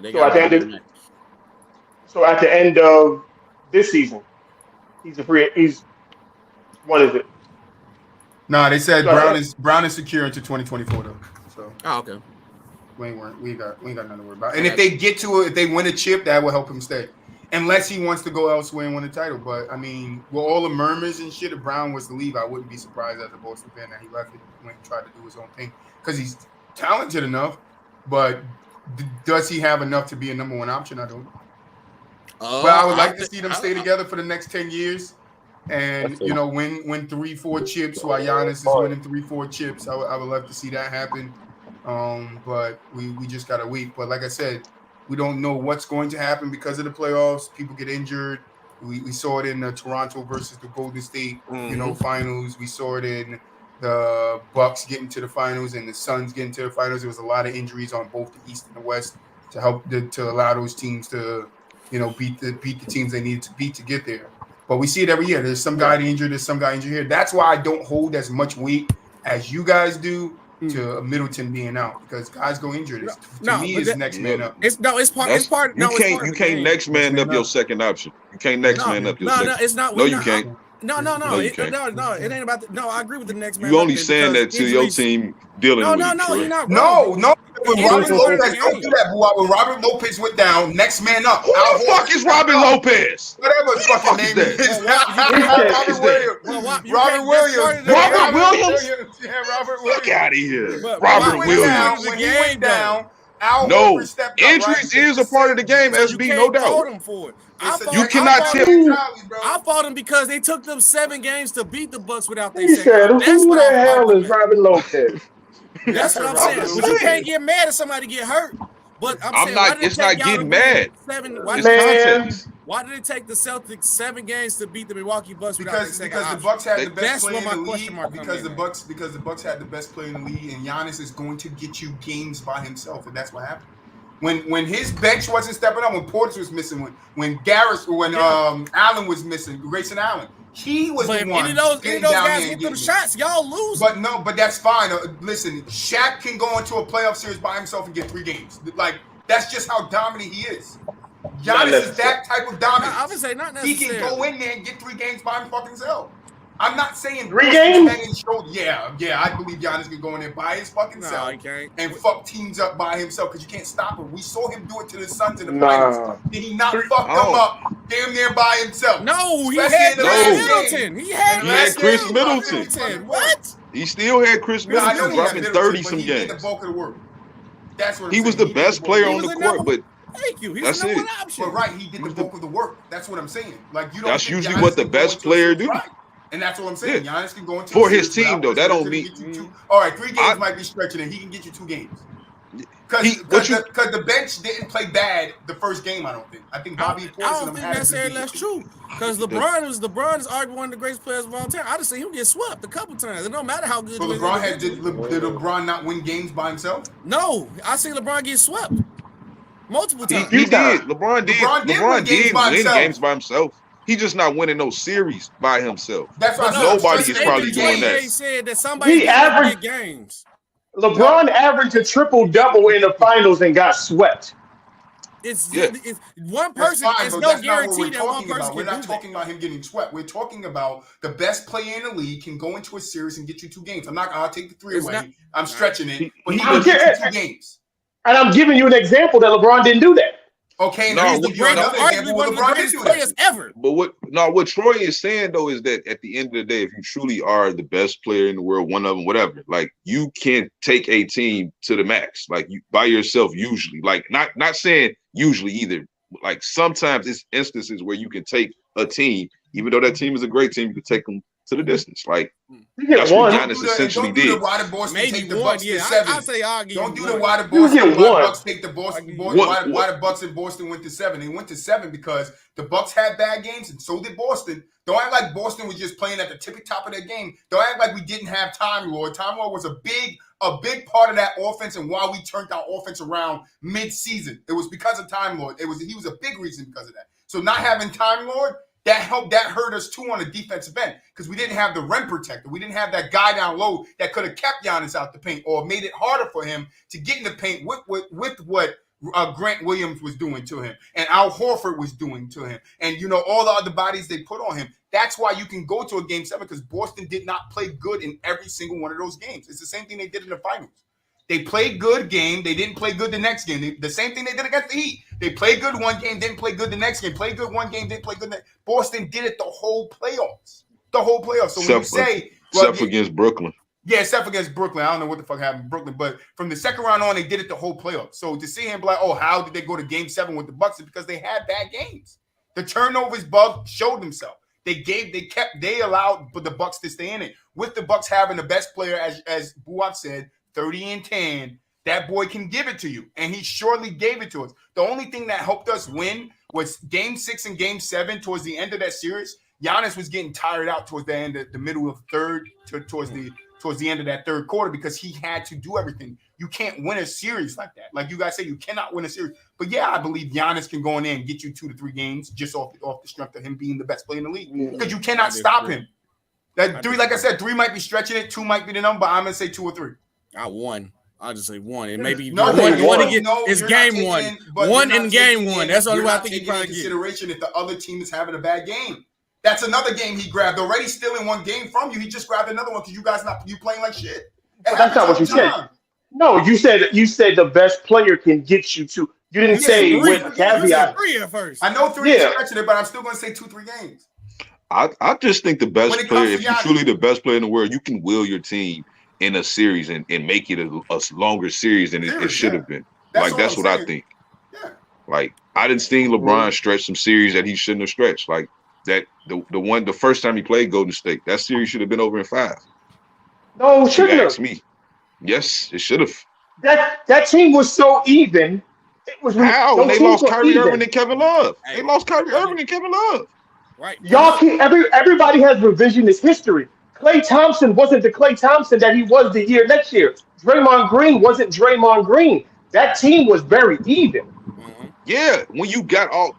So at the end of this season, he's what is it? Nah, they said Brown is secure into 2024 though. So okay. We ain't got nothing to worry about. And if they win a chip, that will help him stay. Unless he wants to go elsewhere and win a title. But I mean, with all the murmurs and shit, if Brown was to leave, I wouldn't be surprised as a Boston fan that he left it and went and tried to do his own thing. Because he's talented enough, but does he have enough to be a number one option? I don't know. But I would like to see them stay together for the next 10 years and, win 3-4 chips while Giannis is winning 3-4 chips. I would love to see that happen. But we just gotta wait. But like I said, we don't know what's going to happen because of the playoffs. People get injured. We saw it in the Toronto versus the Golden State, finals. We saw it in the Bucks getting to the finals and the Suns getting to the finals. There was a lot of injuries on both the East and the West to help to allow those teams to, beat the teams they needed to beat to get there. But we see it every year. There's some guy injured. There's some guy injured here. That's why I don't hold as much weight as you guys do to Middleton being out, because guys go injured. It's next man up. You can't next man up your second option. You can't next man up your second. No, it's not. No, you can't. No, it ain't about the, no, I agree with the next man. You only saying that to your team dealing with you're not wrong. No. When Robert Lopez, don't do that, boy. When Robert Lopez went down, next man up. Who the fuck is Robert Lopez? Whatever his fucking name is. Robert Williams. Robert Williams? Yeah, Robert Williams. Fuck out of here. Robert Williams. When he went down, no, injuries is a part of the game, SB, no doubt. You cannot tell. I fought him because they took them 7 games to beat the Bucks without their second. Who the hell is Robert Lopez? That's what I'm saying. But you can't get mad if somebody get hurt. But I'm saying, it's not getting mad. Why did it take the Celtics 7 games to beat the Milwaukee Bucks? Because the Bucks had the best player in the league. Because the Bucks had the best player in the league, and Giannis is going to get you games by himself, and that's what happened. When his bench wasn't stepping up, when Portis was missing, when Allen was missing, Grayson Allen, he was the one. Any of those guys get them shots, y'all lose. But that's fine. Listen, Shaq can go into a playoff series by himself and get 3 games. Like, that's just how dominant he is. Giannis is that type of dominant. I would say not necessarily. He can go in there and get 3 games by himself. I'm not saying 3 games. Yeah, I believe Giannis can go in there by his fucking self and fuck teams up by himself, because you can't stop him. We saw him do it to the Suns in the finals. Did he not fuck them up damn near by himself? No, he had Middleton. He had Chris Middleton. What? He still had Chris Middleton dropping 30 some games. He did the bulk of the work. That's what he was the best player on the court, but thank you. That's it. But he did the bulk of the work. That's what I'm saying. Like, you don't. That's usually what the best player do. Right. And that's what I'm saying. Yeah. Giannis can go into for his team, though. That don't mean. All right, 3 games might be stretching it. He can get you 2 games. Because the bench didn't play bad the first game. I don't think. I think Bobby Portis. I don't think necessarily that's true. Because LeBron is arguably one of the greatest players of all time. I just seen him get swept a couple times. It don't matter how good. So LeBron did LeBron not win games by himself? No, I seen LeBron get swept multiple times. He did. LeBron did win games by himself. He's just not winning no series by himself. That's what nobody is probably doing that. Said that somebody averaged games. LeBron averaged a triple-double in the finals and got swept. It's one person. It's no guarantee that one person. We're not talking about him getting swept. We're talking about the best player in the league can go into a series and get you 2 games. I'll take the 3 away. I'm stretching it, but he will get you 2 games. And I'm giving you an example that LeBron didn't do that. Okay, now he's the greatest one of the greatest players ever. But what Troy is saying though is that at the end of the day, if you truly are the best player in the world, one of them, whatever, like you can't take a team to the max, like you by yourself usually. Like not saying usually either. Like sometimes it's instances where you can take a team, even though that team is a great team, you can take them to the distance. Like that's what Giannis essentially did. Why did Boston take the Bucks to 7? I say I'll give don't you do one. the why the Bucks take the Boston. Why the Bucks and Boston went to 7? They went to 7 because the Bucks had bad games and so did Boston. Don't act like Boston was just playing at the tippy top of their game. Don't act like we didn't have Time Lord. Time Lord was a big part of that offense and why we turned our offense around mid-season. It was because of Time Lord. He was a big reason because of that. So not having Time Lord, that hurt us too on the defensive end because we didn't have the rim protector. We didn't have that guy down low that could have kept Giannis out the paint or made it harder for him to get in the paint with what Grant Williams was doing to him and Al Horford was doing to him and all the other bodies they put on him. That's why you can go to a game 7 because Boston did not play good in every single one of those games. It's the same thing they did in the finals. They played good game. They didn't play good the next game. The same thing they did against the Heat. They played good one game, didn't play good the next game. Played good one game, didn't play good. Boston did it the whole playoffs. So when you say except against Brooklyn. Yeah, except against Brooklyn. I don't know what the fuck happened in Brooklyn, but from the second round on, they did it the whole playoffs. So to see him be like, oh, how did they go to game 7 with the Bucks? It's because they had bad games. The turnovers bug showed themselves. They allowed the Bucks to stay in it. With the Bucks having the best player, as Buap said, 30 and 10, that boy can give it to you. And he surely gave it to us. The only thing that helped us win was game 6 and game 7 towards the end of that series. Giannis was getting tired out towards the end of the middle of the third towards the end of that third quarter because he had to do everything. You can't win a series like that. Like you guys say, you cannot win a series. But yeah, I believe Giannis can go in there and get you 2 to 3 games just off the strength of him being the best player in the league. Because you cannot stop him. That 3, like I said, 3 might be stretching it, 2 might be the number, but I'm gonna say 2 or 3. I'll just say 1. And maybe one. It's game 1. 1 in game 1. That's the only way I think he probably get. Consideration if the other team is having a bad game. That's another game he grabbed. Already stealing 1 game from you. He just grabbed another one because you guys you playing like shit. That's not what you said. No, you said the best player can get you 2. You didn't say with caveat. 3 at first. I know 3 is stretching it, but I'm still going to say 2-3 games. I just think the best player, if you're truly the best player in the world, you can will your team in a series and make it a longer series than it should have been. That's what I think. Yeah. Like I didn't see LeBron stretch some series that he shouldn't have stretched. Like that the first time he played Golden State, that series should have been over in 5. No, it shouldn't have. Ask me. Yes, it should have. That team was so even. It was how they lost Kyrie Irving and Kevin Love. They lost Kyrie Irving and Kevin Love. Right. Y'all can't, everybody has revisionist history. Klay Thompson wasn't the Klay Thompson that he was the year next year. Draymond Green wasn't Draymond Green. That team was very even. Mm-hmm. Yeah, when you got all,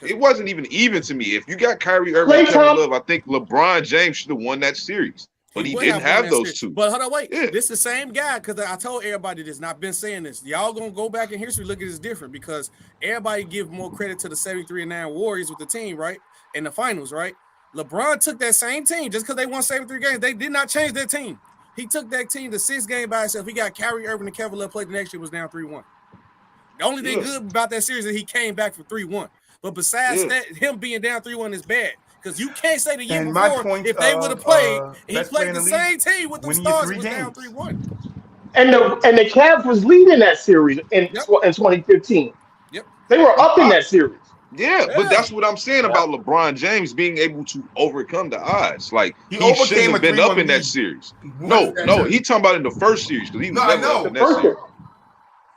it wasn't even even to me. If you got Kyrie Irving and Kevin Love, I think LeBron James should have won that series. But he didn't have those 2. But hold on, wait. Yeah. This is the same guy because I told everybody this, and I've been saying this. Y'all gonna go back in history, look at this different because everybody give more credit to the 73-9 Warriors with the team, right? In the finals, right? LeBron took that same team just because they won 73 games. They did not change their team. He took that team to 6 games by himself. He got Kyrie Irving and Kevin Love played the next year was down 3-1. The only thing good about that series is he came back from 3-1. But besides that, him being down 3-1 is bad. Because you can't say the year before if they would have played, he played the same team with the Stars was down 3-1. And the Cavs was leading that series in 2015. Yep. They were up in that series. Yeah, but that's what I'm saying about LeBron James being able to overcome the odds. Like he shouldn't have been up in that series. No, he talking about in the first series because he was never up in that series.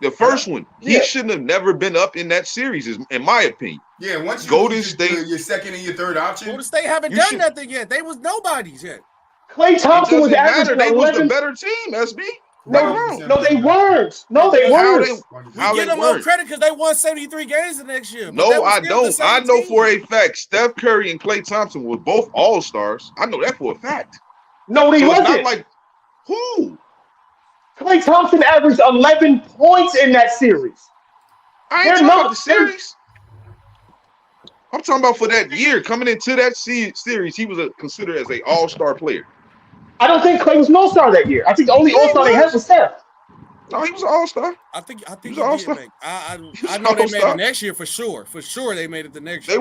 The first one, he shouldn't have never been up in that series, in my opinion. Yeah, once you Golden State, your second and your third option. Golden State haven't done nothing yet. They was nobodies yet. Klay Thompson was averaging 11. They was the better team, SB. No, they weren't. No, they weren't. We give them more credit because they won 73 games the next year. No, I don't. I know for a fact Steph Curry and Klay Thompson were both All-Stars. I know that for a fact. No, they wasn't. Not like who? Klay Thompson averaged 11 points in that series. I ain't talking about the series. I'm talking about for that year. Coming into that series, he was considered as an All-Star player. I don't think Klay was an All-Star that year. I think the only All-Star they had was Steph. No, he was an All-Star. I think he was an All-Star. I know they made it next year for sure. For sure they made it the next year.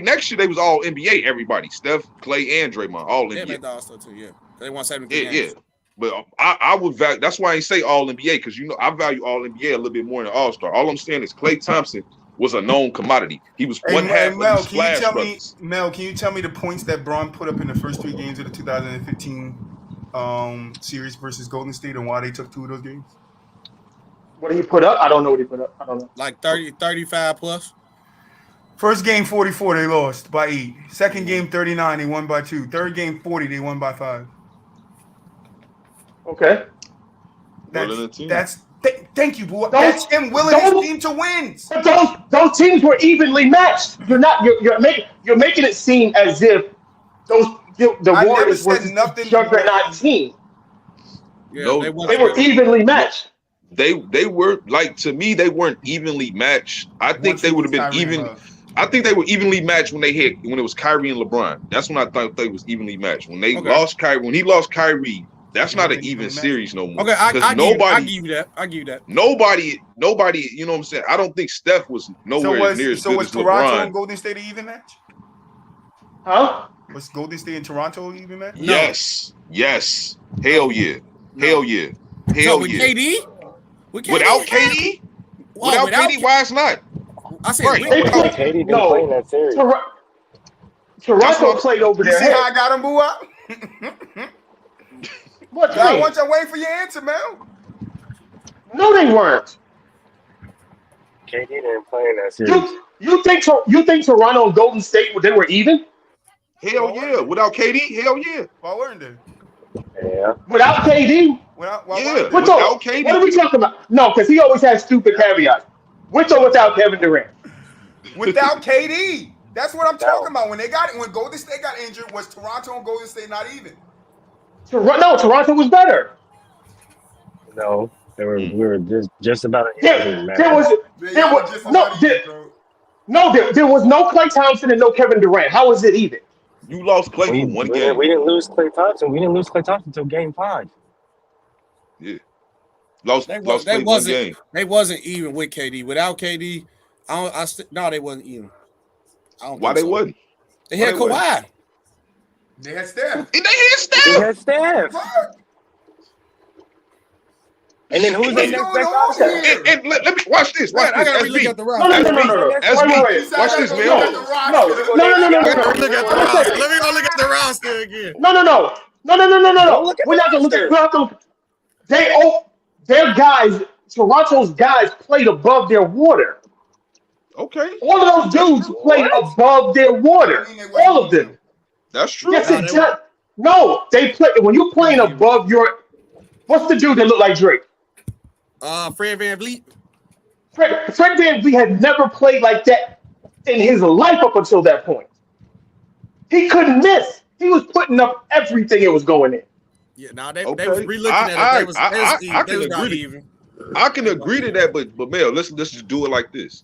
Next year they was all NBA. Everybody, Steph, Klay, and Draymond, all NBA. They made the All-Star too. Yeah, they won 73 games. Yeah. But I would value. That's why I say All NBA because I value All NBA a little bit more than All Star. All I'm saying is Klay Thompson was a known commodity. He was one half of the Splash Brothers. Mel, can you tell me the points that Braun put up in the first 3 games of the 2015 series versus Golden State and why they took 2 of those games? What did he put up? I don't know what he put up. I don't know. Like 30, 35 plus. First game 44, they lost by 8. Second game 39, they won by 2. Third game 40, they won by 5. Okay. Thank you, boy. That's him willing his team to win. Those teams were evenly matched. You're making it seem as if the Warriors were the juggernaut team. Yeah, they were evenly matched. They were like to me they weren't evenly matched. I think they would have been even. I think they were evenly matched when it was Kyrie and LeBron. That's when I thought they was evenly matched. When they lost Kyrie, when he lost Kyrie. That's not an even series no more. Okay, I give you that. Nobody, you know what I'm saying? I don't think Steph was nowhere near as good as LeBron. So was Toronto and Golden State an even match? Huh? Was Golden State and Toronto an even match? No. Yes. Hell yeah. Hell yeah. Hell with yeah. KD? Without KD? Without KD, why it's not? I said KD didn't play in that series. Toronto played over there. You see how I got him, boo up? What? I want you to wait for your answer, man. No, they weren't. KD didn't play in that series. You think Toronto and Golden State they were even? Hell yeah. Without KD, hell yeah. Why weren't they? Yeah. Without KD? Why Yeah. weren't they? Without KD. What are we talking about? No, because he always has stupid caveats. With or without Kevin Durant? Without KD. That's what I'm talking about. When Golden State got injured, was Toronto and Golden State not even? No, Toronto was better. No, we were just about an There was no Klay Thompson and no Kevin Durant. How was it even? You lost Klay for one game. We didn't lose Klay Thompson. We didn't lose Klay Thompson until Game 5. Yeah. Lost Klay one game. They wasn't even with KD. Without KD, no, they wasn't even. Why they wasn't? They had Kawhi. They had Steph. They had Steph. And then who's the next best option? And let me watch this. Watch I this. gotta look at the roster. No. SB. Watch this, man. No. Let me go look at the roster again. No. We're not gonna look at. Their guys, Toronto's guys, played above their water. Okay. All of those dudes played above their water. All of them. That's true. Yes, it does. No, they play when you're playing above your. What's the dude that looked like Drake? Fred VanVleet. Fred VanVleet had never played like that in his life up until that point. He couldn't miss. He was putting up everything that was going in. Yeah, now they was re-looking at it. They was not even. I can agree to that, but Mel, let's just do it like this.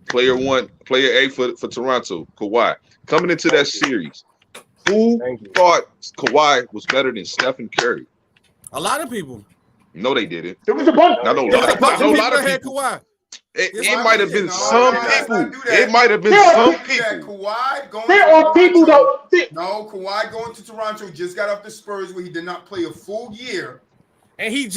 Player A for Toronto, Kawhi. Coming into that series, who thought Kawhi was better than Stephen Curry? A lot of people. No, they didn't. There was a bunch. A lot of people. Kawhi. It might have been some people. It might have been some people. There are people though. No, Kawhi going to Toronto just got off the Spurs where he did not play a full year. And he was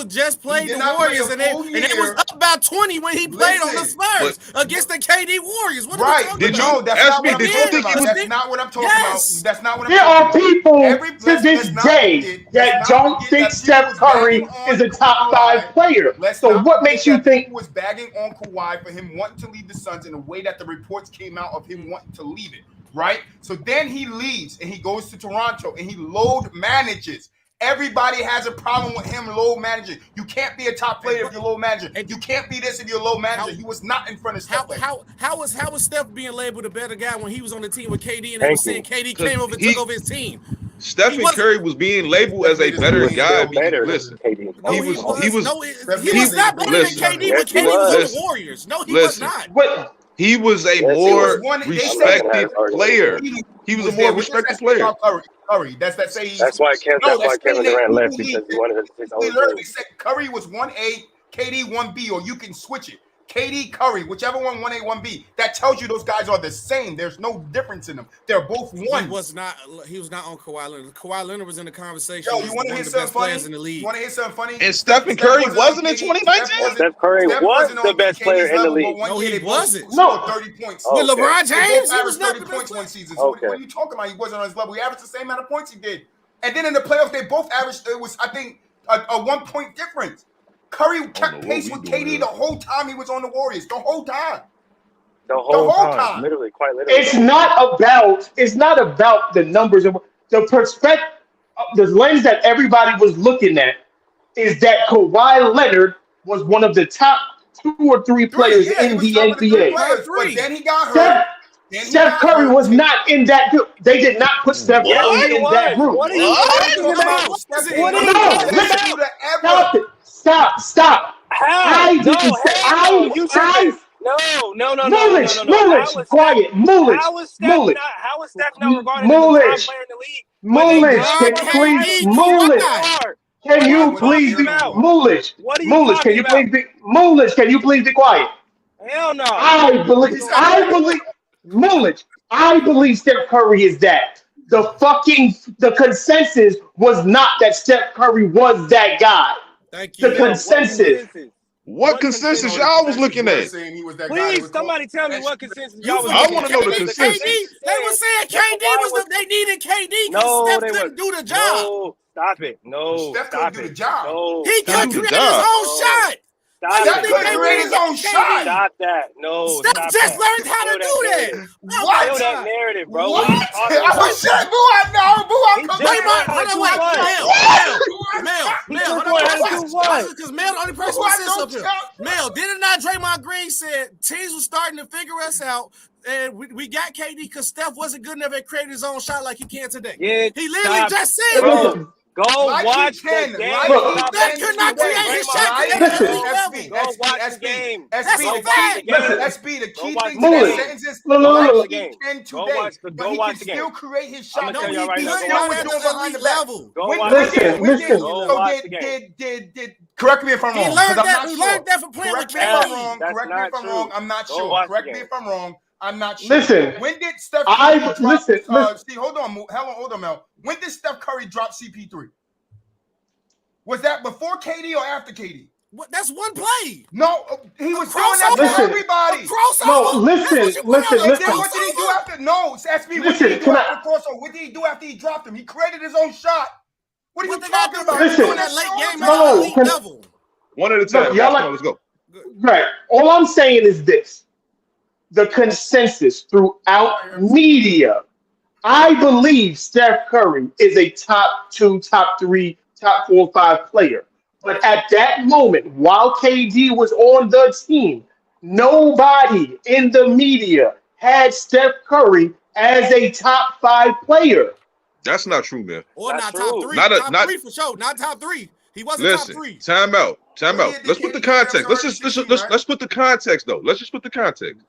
just playing the Warriors, and it was up about 20 when he played on the Spurs against the KD Warriors. What are we talking about? That's not what I'm talking about. That's not what I'm talking about. There are people to this day that don't think Steph Curry is a top 5 player. So what makes you think he was bagging on Kawhi for him wanting to leave the Suns in the way that the reports came out of him wanting to leave it, right? So then he leaves and he goes to Toronto and he load manages. Everybody has a problem with him low managing. You can't be a top player if you're low managing. You can't be this if you're low manager. He was not in front of Steph. How was Steph being labeled a better guy when he was on the team with KD and they were saying KD came over and took over his team? Stephen Curry was being labeled as a better guy. Listen, he was not better than KD when KD was on the Warriors. No, he was not. He was a more respected player. He was a more respected player. Curry. That's why Kevin Durant left because he wanted his own team. They said Curry was 1A, KD 1B, or you can switch it. KD, Curry, whichever one, 1A, 1B. That tells you those guys are the same. There's no difference in them. They're both one. He was not on Kawhi Leonard. Kawhi Leonard was in the conversation. Yo, you want to hear something funny? You want to hear something funny? And Stephen Curry wasn't in 2019? Steph Curry was the best player in the league. No, he wasn't. No. 30 points. With LeBron James, he was not 30 the points best one season. Okay. What are you talking about? He wasn't on his level. He averaged the same amount of points he did. And then in the playoffs, they both averaged, it was, I think, a 1 point difference. Curry kept pace with KD the whole time he was on the Warriors. The whole time. The whole time. Literally, quite literally. It's not about the numbers and the perspective, the lens that everybody was looking at is that Kawhi Leonard was one of the top 2 or 3 players in the NBA. But then he got hurt. Steph Curry was not in that group. They did not put Steph Curry in that group. What are you talking about? Stop. How? No. Mullage, quiet. Mullage. How is Steph not regarded as the top Mullage. player in the league? Mullage, can you please? Mullage. Can you please be Mullage? Mullage, can you please be Mullage? Can you please be quiet? Hell no. I believe Mullage. I believe Steph Curry is that. The consensus was not that Steph Curry was that guy. Thank you. The consensus. What consensus y'all was looking at? Please, somebody tell me what consensus y'all was I looking want at. to know the consensus. They were saying KD they needed KD because Steph couldn't do the job. Stop it. No. Steph Stop couldn't do it. the job. No. He Stop couldn't it. create his own shot. Stop Steph it. couldn't create his own shot. Stop that. No. Steph Stop just that. learned how to Kill do that. narrative. What? Kill that narrative, bro. What? What are you talking about? Oh shit, boo! I know, boo! I'm He coming. just Draymond, learned hold on, how to wait, do what? Mel, hold on, because Mel the only person who sits up here. Mel, did it not? Draymond Green said teams were starting to figure us out, and we got KD because Steph wasn't good enough at creating his own shot like he can today. Yeah, He literally stop. just said, Bro, go Like watch he can, the game. like Look, he Stop can it. could not create his shot Like- at the Listen. elite level. SB, Go watch the game. That's SB, a the fact. key, Listen. SB, the key Go watch thing the to that game. sentence is No. like Go he can watch today, the- but go he watch can the game. still create his shot. I'ma No, tell he y'all right now, He's go still watch was the doing game. behind the elite back. level. Go When watch did- the game. when did- listen. Go so watch the game. did correct me if I'm He wrong, learned because I'm that. not He sure. learned that from playing with Correct me if I'm KD. wrong. That's Correct me not if I'm true. wrong. I'm not Go sure. watch the Correct me game. if I'm wrong. I'm not sure. Listen, When did Steph I- Curry drop? listen. See, hold on, Mel. When did Steph Curry drop CP3? Was that before KD or after KD? What? That's one play. No, he was doing crossover? that to Listen. everybody. Crossover. No, listen, That's what you put listen, out there, And then what did he do crossover? after? No, it's SB. What Listen, did he do can I- after crossover? What did he do after he dropped him? He created his own shot. What are What you they got talking to do about? with Listen. doing that late game at No, the elite can- level? One at a time. Look, y'all Guys, like- come on, let's go. Right. All I'm saying is this. The consensus throughout media, I believe Steph Curry is a top 2, top 3, top 4, 5 player. But at that moment, while KD was on the team, nobody in the media had Steph Curry as a top 5 player. That's not true, man. Or That's not top true. three. Not top three for sure. Not top 3. He wasn't top Listen, 3. time out. Time Well, out. yeah, Let's they put the can't- context. Let's just right? let's put the context though. Let's just put the context.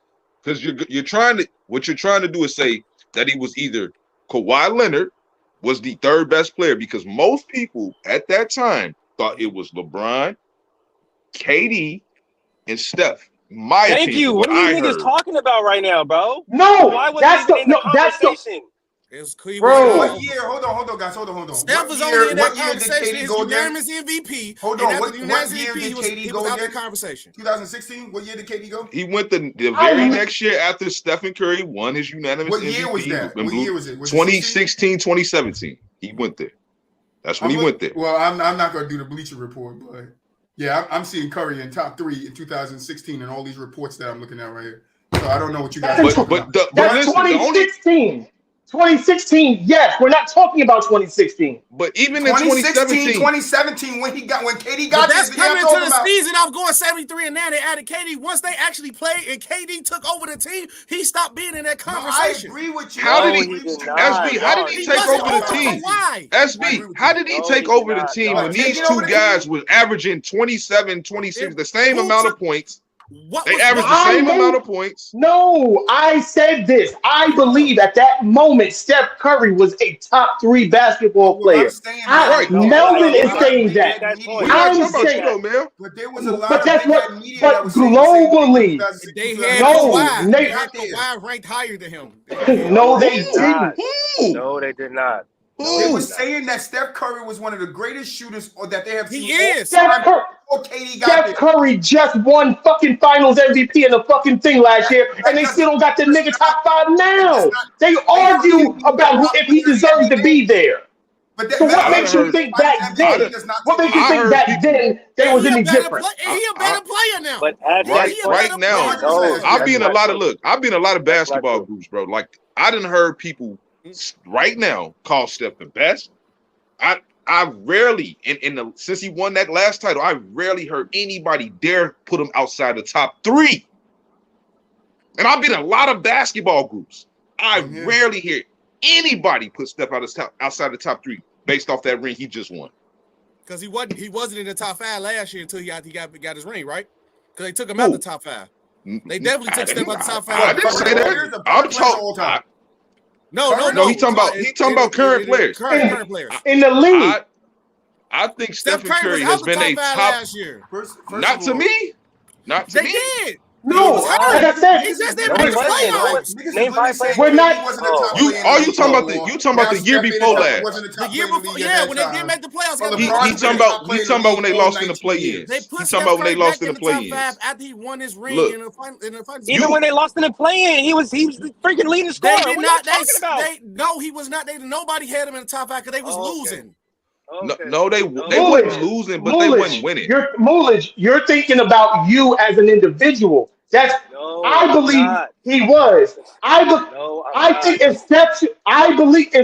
Because you're trying to what you're trying to do is say that he was either Kawhi Leonard was the third best player because most people at that time thought it was LeBron, KD, and Steph. My Thank opinion, you. What are I you niggas heard. talking about right now, bro? No, Why was that's he even the in no, the that's the conversation? Bro. What year? Hold on, guys. Hold on. Steph was What only in that what year did conversation. KD His go there? unanimous MVP. Hold and on. after What the unanimous year MVP, did he was KD go out of there? the conversation. 2016. What year did KD go? He went the very next year after Stephen Curry won his unanimous What MVP. year was that? in What blue- year was it? Was it 2016, 2017. He went there. That's when he went there. Well, I'm not going to do the Bleacher Report, but yeah, I'm seeing Curry in top 3 in 2016 and all these reports that I'm looking at right here. So I don't know what you guys are talking about. But That's listen, the only 2016. 2016, yes. We're not talking about 2016. but even in 2016, 2017, 2017, when KD But got that's this, coming into the season of going 73 and now they added KD. Once they actually played and KD took over the team, he stopped being in that conversation. I agree with you. how did No, he? he did not. SB, how did he He take wasn't over the team? Kawhi. SB, how did he No, take he over did the not. team No, when taking these over two the guys team? was averaging 27, 26, the same Who amount took- of points? What They was averaged the I same know- amount of points. No, I said this. I believe at that moment, Steph Curry was a top 3 basketball Well, player. I'm saying Right. Melvin is saying that. We're not I'm talking about you saying- though, man. But there was a lot But of that's big what- head media but that was saying the same thing in globally, 2016, They had No, Kawhi. Nate- They had Kawhi ranked higher than him. No, they Who? didn't. Who? No, they did not. They Who? were saying that Steph Curry was one of the greatest shooters or that they have He seen is. all time Steph Curry, before KD got Steph there. Curry just won fucking Finals MVP in the fucking thing last year, and they still don't got the nigga top 5 now. They argue about if he deserves to be there. But So what I makes you heard- think back then? does not What take makes you I think heard back people- then there was He a any better difference? play- He a better player now. But at Right- that right point, now, no, I'll be in a that's lot not of look. I've been in a lot of That's not basketball true. groups, bro. Like I didn't heard people right now call Steph the best. I rarely since he won that last title, I rarely heard anybody dare put him outside the top 3. And I've been in a lot of basketball groups. I rarely hear anybody put Steph outside the top 3 based off that ring he just won. Because he wasn't in the top 5 last year until he got his ring, right? Because they took him out the top 5. They definitely took Steph out the top 5. I didn't say that. I'm talking. No. He talking about current players. Current players. In the league. I think Steph Stephen Curry was has out the been a top 5 top. last year. Not to me. Not to They me. did. No, was like hurt. I said, He just didn't No, make he the wasn't. playoffs. Name 5 players. We're not- You talking about the year before last? The year before, yeah, when they didn't make the playoffs. Well, He LeBron's talking about when they lost in the play-ins. They He put talking Steph about when they Curry lost back in the top 5 play-ins. after he won his ring Look. in the finals. Even when they lost in the play-in, he was the freaking leading They scorer. did What not. are you talking about? No, he was not. Nobody had him in the top 5 because they was Oh, okay. losing. No, they weren't losing, but they wasn't winning. You're thinking about you as an individual. I believe he was. I think if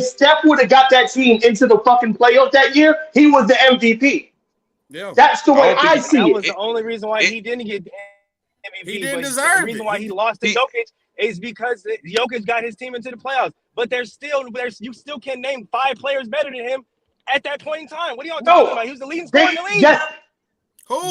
Steph would have got that team into the fucking playoffs that year, he was the MVP. Yeah. That's the way I see it. That was the only reason why he didn't get the MVP. He didn't deserve the reason it. why he lost to Jokic is because Jokic got his team into the playoffs. But you still can name 5 players better than him at that point in time. What are y'all talking about? He was the leading scorer in the league. Yes.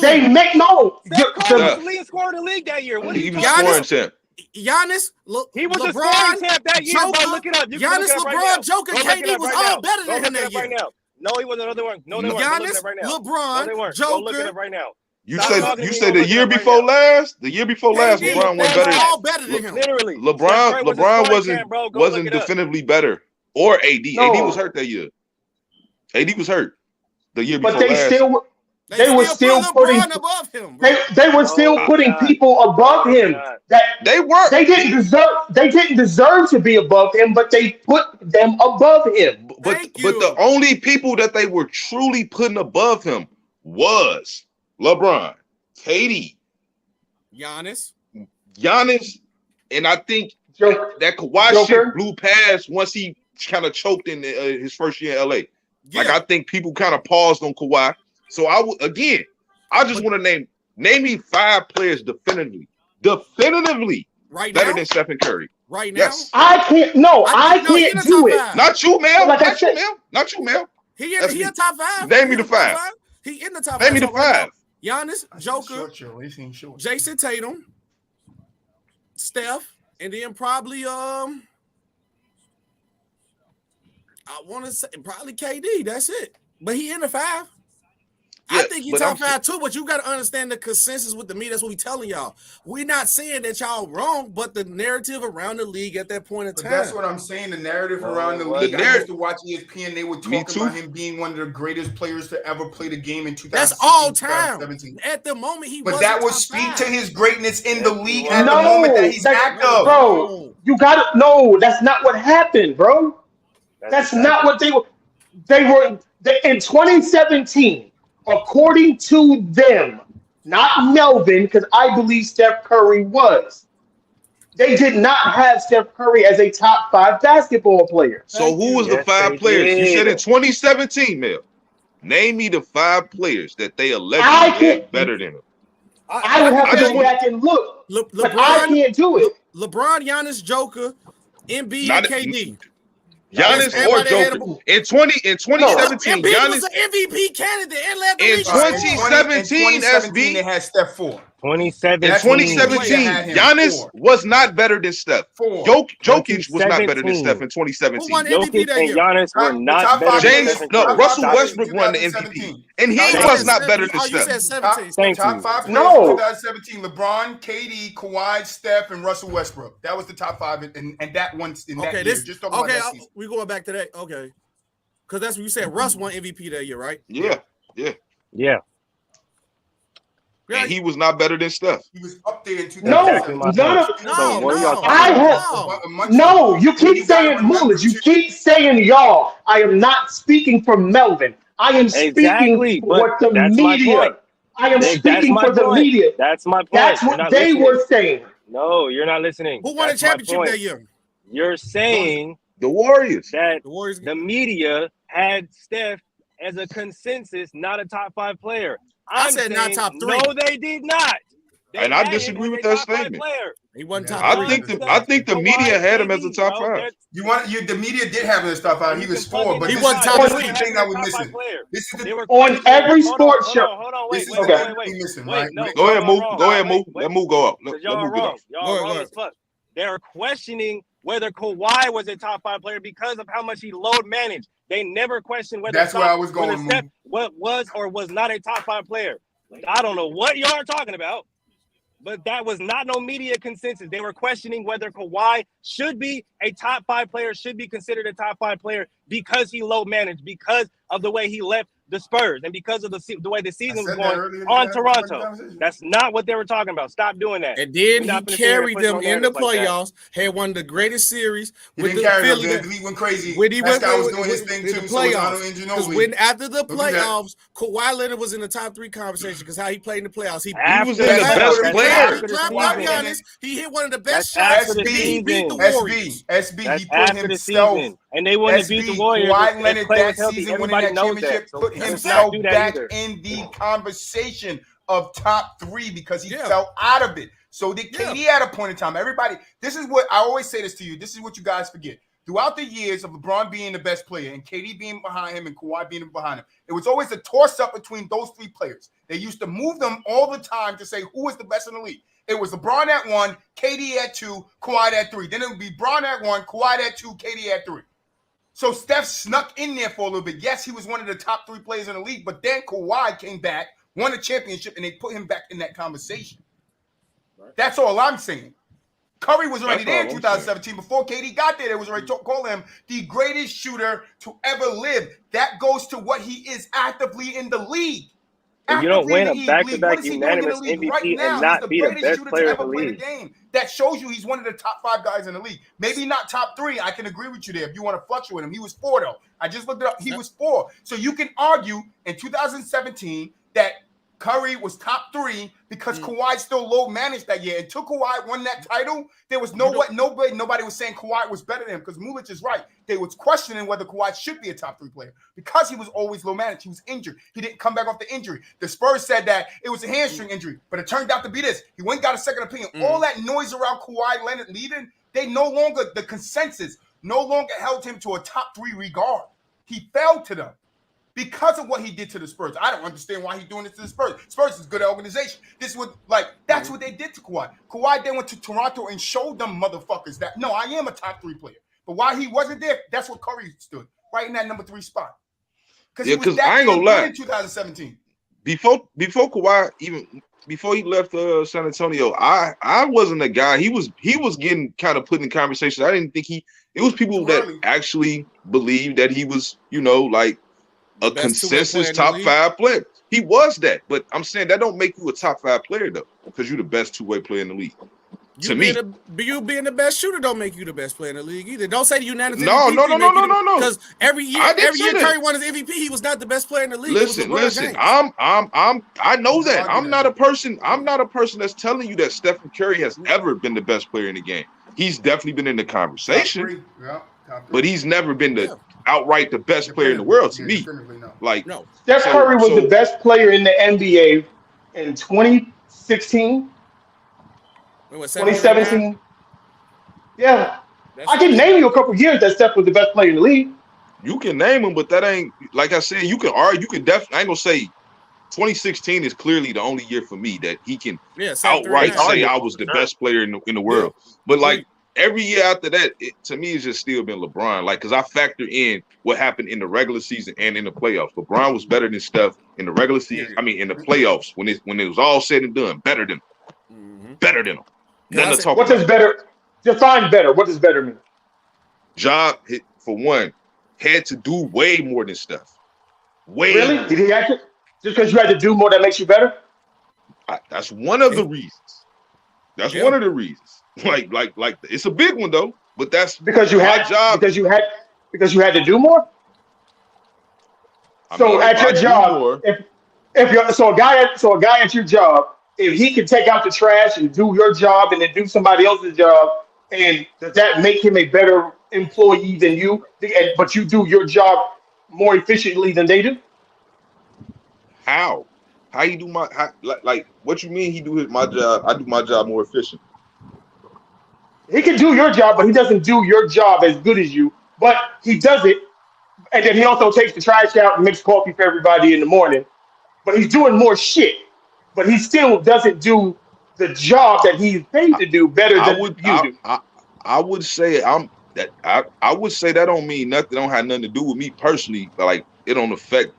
They make no. Steph Curry was the leading scorer in the league that year. What are you talking about? Giannis, Giannis, he was LeBron, a scoring champ that year, Joker, bro. Look it up. You Giannis, can look it up LeBron, right now. Joker, KD was all better than him that year. Right now. No, he wasn't. No, they weren't. No, they weren't. Giannis, right now. LeBron, no, they weren't. Joker. Go look it up right now. you Stop said the year before last? The year before last, KD, LeBron was they better. all better than him. Literally. LeBron wasn't definitively better. Or AD. No. AD was hurt that year. AD was hurt the year before But they last. they were still putting above him. Bro. they were still putting people above him that They weren't. they didn't deserve to be above him, but they put them above him. But the only people that they were truly putting above him was LeBron, KD, Giannis, and I think that Kawhi shit blew past once he kind of choked in his first year in LA. Yeah. Like I think people kind of paused on Kawhi. So I just want to name me 5 players definitively right better now? than Stephen Curry. Right now? Yes. I can't do it. Not you, Mel. Like Not you, Mel. He in top 5. Name me the 5. He in the top 5. Name me the 5. Giannis, Joker, Jason Tatum, Steph, and then probably I want to say probably KD. That's it. But he in the 5. I think he's top 5 too, but you got to understand the consensus with the media. That's what we telling y'all. We're not saying that y'all wrong, but the narrative around the league at that point in time. That's what I'm saying. The narrative around the league. I used to watch ESPN. They would talk about him being one of the greatest players to ever play the game in 2016. That's all time. At the moment, but that would speak to his greatnness in the league at the moment that he's active. Bro, you got to no. That's not what happened, bro. That's not what they were. They were in 2017. According to them, not Melvin, because I believe Steph Curry was. They did not have Steph Curry as a top 5 basketball player. So who was the 5 players? You said in 2017, Mel. Name me the 5 players that they allegedly had better than him. I would have to go back and look. But I can't do it. LeBron, Giannis, Joker, Embiid, and KD. Giannis or Joker in 2017. Embiid was an MVP candidate and led the league. In 2017, SB they had Steph 4. 2017, Giannis was not better than Steph. Jokic was not better than Steph in 2017. Who won MVP that year? Giannis were not better. Russell Westbrook won the MVP, and he was not better than Steph. You said 17. Top 5 players in 2017: LeBron, KD, Kawhi, Steph, and Russell Westbrook. That was the top 5, and that one in that year. Just talking about that season. We going back to that. Okay, because that's what you said. Russ won MVP that year, right? Yeah. And he was not better than Steph. He was up there in 2017. No, you keep saying Mullins. You keep saying y'all. I am not speaking for Melvin. I am speaking for what the media. I am speaking for the media. That's my point. That's what they were saying. No, you're not listening. Who won the championship that year? You're saying the Warriors. That the media had Steph as a consensus, not a top 5 player. I said not top 3. No, they did not. And I disagree with that statement. He wasn't top 3. I think the media had him as a top 5. The media did have him as top 5. He was 4, but he wasn't top 3. The thing that we're missing. This is on every sports show. Hold on, wait. Go ahead, move. Let move go up. Y'all wrong. Y'all wrong as fuck. They're questioning whether Kawhi was a top 5 player because of how much he load managed. They never questioned whether that's where I was going. Steph was or was not a top 5 player. I don't know what y'all are talking about, but that was not no media consensus. They were questioning whether Kawhi should be a top 5 player, should be considered a top 5 player because he load managed, because of the way he left the Spurs and because of the way the season was said that going earlier on in the Toronto. conversation. That's not what they were talking about. Stop doing that. And then We're not he finna sit here and carried put them no in the narrative like that. playoffs. Had one of the greatest series He with didn't the carry Philly. them. The elite went crazy. When he went Pascal was with- doing his thing in too. the So it's playoffs, Arnold because Ginobili. when after the Don't do that. playoffs, Kawhi Leonard was in the top 3 conversation because how he played in the playoffs. He After was the in the playoffs, best that's player. after He the dropped Kawhi out season. Leonard. Giannis. He hit one of the best That's shots. after the He beat the season. Warriors. SB, That's he put after the himself. season, and they wouldn't have beat the SB, Warriors Kawhi if Leonard Clay that was healthy. season winning Everybody that knows championship that. So put let's himself not do that back either. in the conversation of top 3 because he Yeah. fell out of it. So did Yeah. KD at a point in time. Everybody, this is what I always say this to you. This is what you guys forget. Throughout the years of LeBron being the best player and KD being behind him and Kawhi being behind him, it was always a toss-up between those 3 players. They used to move them all the time to say who was the best in the league. It was LeBron at 1, KD at 2, Kawhi at 3. Then it would be Bron at 1, Kawhi at 2, KD at 3. So Steph snuck in there for a little bit. Yes, he was one of the top 3 players in the league, but then Kawhi came back, won a championship, and they put him back in that conversation. Right. That's all I'm saying. Curry was already That's there all in I'm 2017. Before KD got there, they was already calling him the greatest shooter to ever live. That goes to what he is actively in the league. And you don't Actively in win the a league. back-to-back What is he doing in the unanimous league MVP right now? and not He's the be the greatest best shooter player to in the ever play the league. game. That shows you he's one of the top 5 guys in the league. Maybe not top 3. I can agree with you there if you want to fluctuate him. He was 4 though. I just looked it up. He was 4. So you can argue in 2017 that Curry was top 3 because Kawhi still low managed that year. Until Kawhi won that title, there was nobody was saying Kawhi was better than him because Mulich is right. They was questioning whether Kawhi should be a top 3 player because he was always low managed. He was injured. He didn't come back off the injury. The Spurs said that it was a hamstring injury, but it turned out to be this. He went and got a second opinion. All that noise around Kawhi Leonard leaving, the consensus no longer held him to a top 3 regard. He fell to them. Because of what he did to the Spurs. I don't understand why he's doing this to the Spurs. Spurs is a good organization. That's what they did to Kawhi. Kawhi then went to Toronto and showed them motherfuckers that, no, I am a top 3 player. But while he wasn't there, that's what Curry stood, right in that number 3 spot. Yeah, because I ain't gonna lie. In 2017. Before Kawhi, even before he left San Antonio, I wasn't a guy. He was getting kind of put in conversations. I didn't think it was people that actually believed that he was, like a consensus top 5 player. He was that, but I'm saying that don't make you a top 5 player though, because you're the best 2-way player in the league. You being the best shooter don't make you the best player in the league either. Don't say unanimous. No. Because every year Curry won his MVP, he was not the best player in the league. Listen. I know that. I'm not a person that's telling you that Stephen Curry has ever been the best player in the game. He's definitely been in the conversation, but he's never been outright the best player in the world to me. No. Steph Curry was the best player in the NBA in 2016. 2017. Yeah. I can name you a couple years that Steph was the best player in the league. You can name him, but that ain't, like I said, you can argue. You can definitely, I ain't gonna say 2016 is clearly the only year for me that he can outright say I was the best player in the world. But like every year after that, to me, it's just still been LeBron. Like, because I factor in what happened in the regular season and in the playoffs. LeBron was better than Steph in the regular season. I mean, in the playoffs, when it was all said and done, better than him. Better than him. Nothing to talk about. What does better? Define better. What does better mean? Job, for one, had to do way more than Steph. Really? Did he have to? Just because you had to do more, that makes you better? That's one of the reasons. That's one of the reasons. Like it's a big one though. But that's because you had job. Because you had to do more. So at your job, a guy at your job, if he can take out the trash and do your job and then do somebody else's job, and does that make him a better employee than you? But you do your job more efficiently than they do? How you do like what you mean he do my job? I do my job more efficient. He can do your job, but he doesn't do your job as good as you. But he does it, and then he also takes the trash out and makes coffee for everybody in the morning. But he's doing more shit. But he still doesn't do the job that he's paid to do better than you do. I would say I would say that don't mean nothing. Don't have nothing to do with me personally. But like it don't affect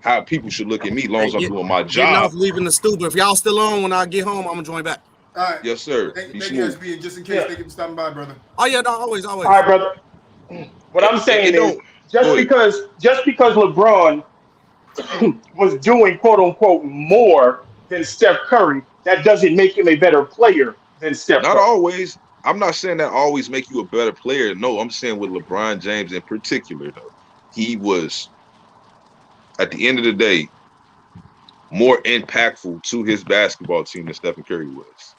how people should look at me as long as I'm doing my job. Leaving the studio. If y'all still on when I get home, I'm gonna join back. All right. Yes, sir. Thank you, SB, just in case they keep stopping by, brother. Oh yeah, no, always. All right, brother. What I'm saying is just because LeBron was doing quote unquote more than Steph Curry, that doesn't make him a better player than Steph Not Curry. always. I'm not saying that always make you a better player. No, I'm saying with LeBron James in particular, though, he was at the end of the day more impactful to his basketball team than Stephen Curry was.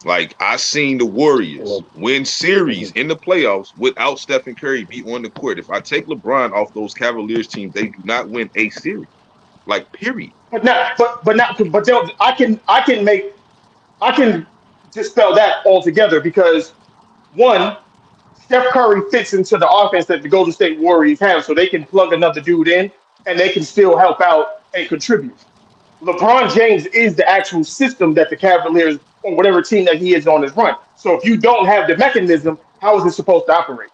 Like I seen the Warriors win series in the playoffs without Stephen Curry be on the court. If I take LeBron off those Cavaliers teams, they do not win a series. Like period. I can dispel that altogether because one, Steph Curry fits into the offense that the Golden State Warriors have, so they can plug another dude in and they can still help out and contribute. LeBron James is the actual system that the Cavaliers or whatever team that he is on is run. So if you don't have the mechanism, how is it supposed to operate?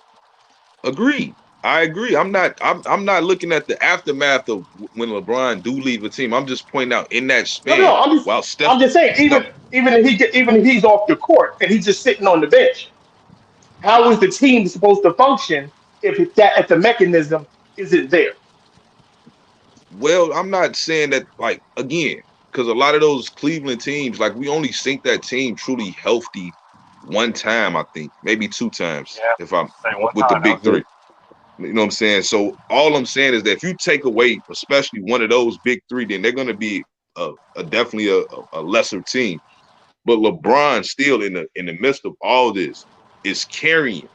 Agreed. I agree. I'm not looking at the aftermath of when LeBron do leave a team. I'm just pointing out in that span. No, I'm just saying even if he's off the court and he's just sitting on the bench, how is the team supposed to function if the mechanism isn't there? Well, I'm not saying that like again, because a lot of those Cleveland teams, like we only seen that team truly healthy one time, I think, maybe two times, if I'm with the big three. You know what I'm saying? So all I'm saying is that if you take away, especially one of those big three, then they're going to be definitely a lesser team. But LeBron still in the midst of all this is carrying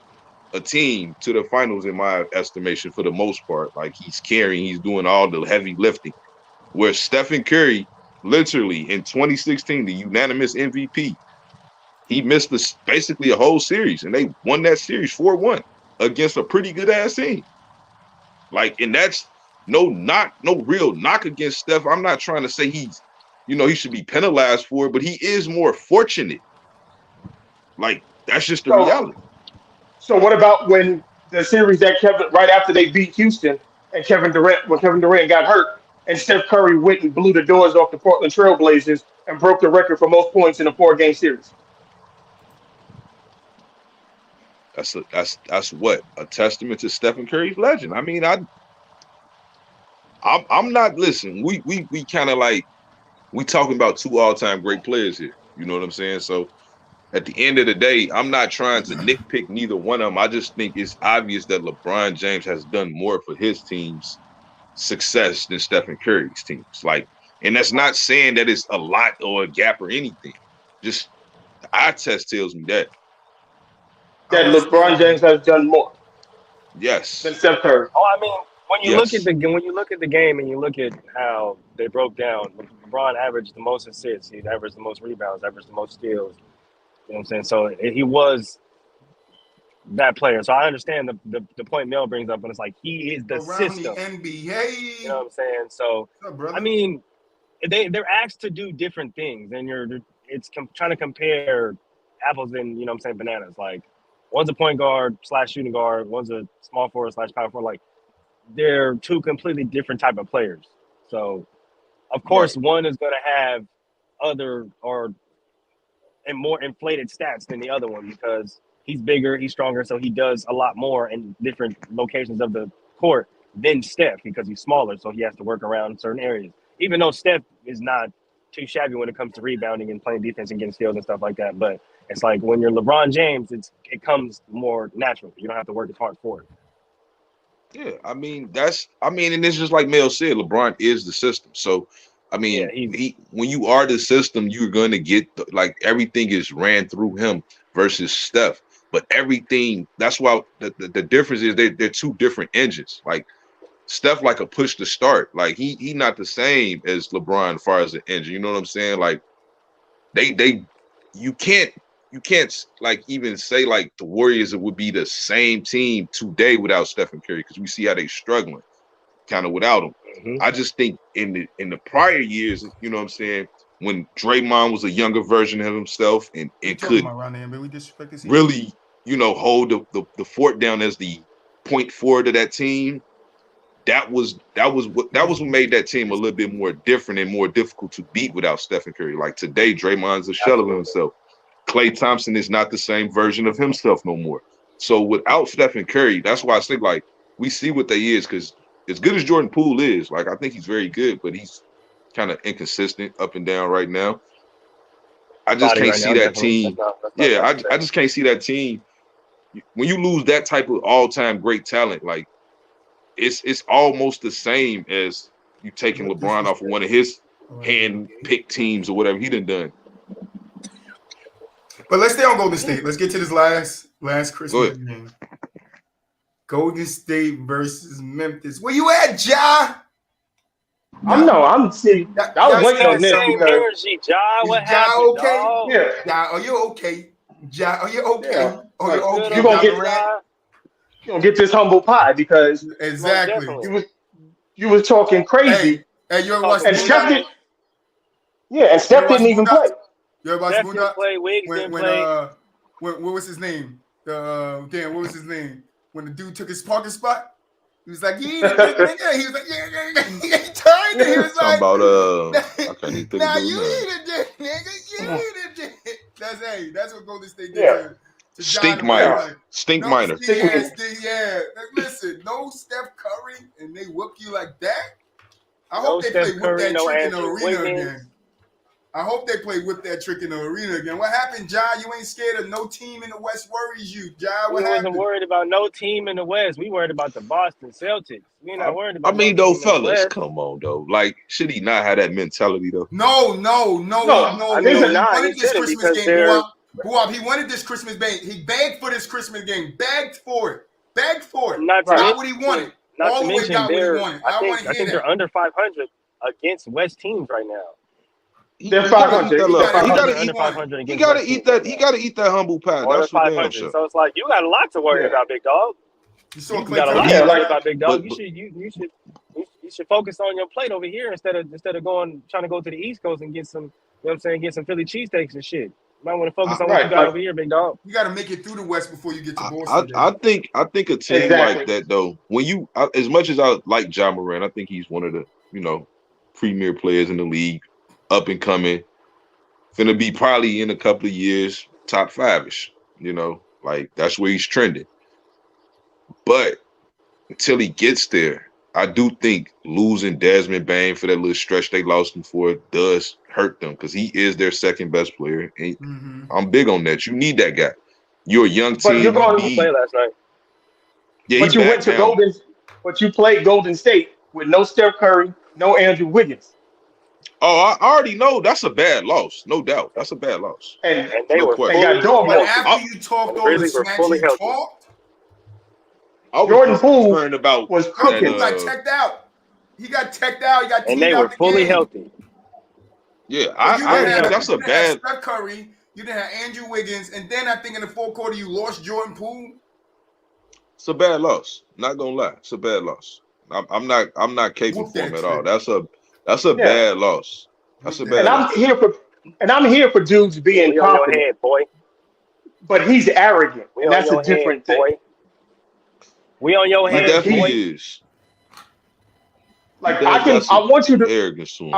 a team to the finals in my estimation for the most part. Like he's doing all the heavy lifting. Where Stephen Curry, literally in 2016, the unanimous MVP, he missed basically a whole series, and they won that series 4-1 against a pretty good ass team. Like, and that's no real knock against Steph. I'm not trying to say he should be penalized for it, but he is more fortunate. Like, that's just the reality. So what about when the series that right after they beat Houston and Kevin Durant got hurt and Steph Curry went and blew the doors off the Portland Trailblazers and broke the record for most points in a 4-game series? That's what a testament to Stephen Curry's legend. I mean, I'm not listening. We kind of like we talking about two all-time great players here. You know what I'm saying? So at the end of the day, I'm not trying to nitpick neither one of them. I just think it's obvious that LeBron James has done more for his team's success than Stephen Curry's teams. Like, and that's not saying that it's a lot or a gap or anything. Just the eye test tells me that. That LeBron James has done more. Yes. Than Steph Curry. Oh, I mean, when you look at the game and you look at how they broke down, LeBron averaged the most assists, he averaged the most rebounds, averaged the most steals. You know what I'm saying? So he was that player. So I understand the point Mel brings up, and it's like he is the system. The NBA. You know what I'm saying? So I mean, they're asked to do different things, and it's trying to compare apples and bananas. Like one's a point guard / shooting guard, one's a small forward / power forward. Like they're two completely different type of players. So of course one is going to have other and more inflated stats than the other one because he's bigger, he's stronger, so he does a lot more in different locations of the court than Steph because he's smaller, so he has to work around certain areas. Even though Steph is not too shabby when it comes to rebounding and playing defense and getting steals and stuff like that, but it's like when you're LeBron James, it comes more natural. You don't have to work as hard for it. Yeah, and it's just like Mel said, LeBron is the system. So I mean, when you are the system, you're going to get like everything is ran through him versus Steph. But everything, that's why the difference is they're two different engines. Like Steph, like a push to start. Like he not the same as LeBron as far as the engine. You know what I'm saying? Like you can't like even say like the Warriors would be the same team today without Stephen Curry because we see how they struggling kind of without him. Mm-hmm. I just think in the prior years, you know what I'm saying, when Draymond was a younger version of himself and it could really, hold the fort down as the point forward of that team, that was what made that team a little bit more different and more difficult to beat without Stephen Curry. Like today, Draymond's a shell of himself. Klay Thompson is not the same version of himself no more. So without Stephen Curry, that's why I think like we see what they is because as good as Jordan Poole is, like I think he's very good, but he's kind of inconsistent up and down right now. I just can't see that team. Yeah, I just can't see that team. When you lose that type of all-time great talent, like it's almost the same as you taking LeBron off of one of his hand-picked teams or whatever he done. But let's stay on Golden State. Let's get to this last Christmas game. Golden State versus Memphis. Where you at, Ja? I'm seeing. I was waiting on this because energy, Ja. What happened? Okay? Dog? Yeah. Ja, are you okay? Ja, are you okay? Yeah. Are you okay? You gonna get this humble pie because exactly. You was talking crazy. Hey, you ever watched and Steph didn't. Yeah, and Steph didn't even play. You ever watched Steph didn't play. Wiggs didn't play. What was his name? What was his name? When the dude took his parking spot, he was like, "Yeah, nigga." He was like, "Yeah." He turned and he was like, I can't even think "Now of you it. eat it, nigga. You eat it." That's what Golden State did. Yeah. To Stink John minor. Wall. Stink minor. Yeah. Listen, no Steph Curry and they whoop you like that. I hope they play whip that trick in the arena again. I hope they play whip that trick in the arena again. What happened, Ja? You ain't scared of no team in the West worries you, Ja. What happened? We wasn't worried about no team in the West. We worried about the Boston Celtics. We not worried about. I mean, though, fellas, come on, though. Like, should he not have that mentality, though? No. I think He not. wanted He this shouldn't Christmas because game. they're- He wanted this Christmas game. He begged for this Christmas game. Begged for it. Not to Got what he wanted. Not All to the way mention got what he they're. wanted. I want to think hear they're that. under 500 against West teams right now. They're 500. He gotta under 500 He against gotta West eat teams. that. He gotta eat that humble pie. Under That's for damn 500. sure. So it's like you got a lot to worry about, big dog. You saw You Klay got a lot Thompson. to worry about, big dog. but- You should focus on your plate over here instead of trying to go to the East Coast and get some. You know what I'm saying? Get some Philly cheesesteaks and shit. You might want to focus on what you got over here, big dog. You got to make it through the West before you get to Boston. I think a team like that though. When you as much as I like Ja Morant, I think he's one of the premier players in the league, up and coming. Finna be probably in a couple of years top 5-ish. Like that's where he's trending. But until he gets there, I do think losing Desmond Bane for that little stretch they lost him for does hurt them because he is their second best player. And I'm big on that. You need that guy. You're a young team. But you're going to play last night. Yeah, but you went to Golden. But you played Golden State with no Steph Curry, no Andrew Wiggins. Oh, I already know that's a bad loss. No doubt. That's a bad loss. And they no were question. got dog But walked. after you talked all the smack you talked, Jordan Poole about was he cooking. got checked out. He got checked out. He got And teed they out were the fully game. healthy. Yeah, You I didn't have- that's you a didn't have bad. Steph Curry. You didn't have Andrew Wiggins, and then I think in the fourth quarter you lost Jordan Poole. It's a bad loss. Not gonna lie, it's a bad loss. I'm not capable for him at all. That's a bad loss. That's a bad. And I'm here for dudes being We on your confident. head, boy. But he's arrogant. We And on that's your a different head, thing. boy. We on your He head, definitely boy. is. Like He does I got want you some to arrogance to him.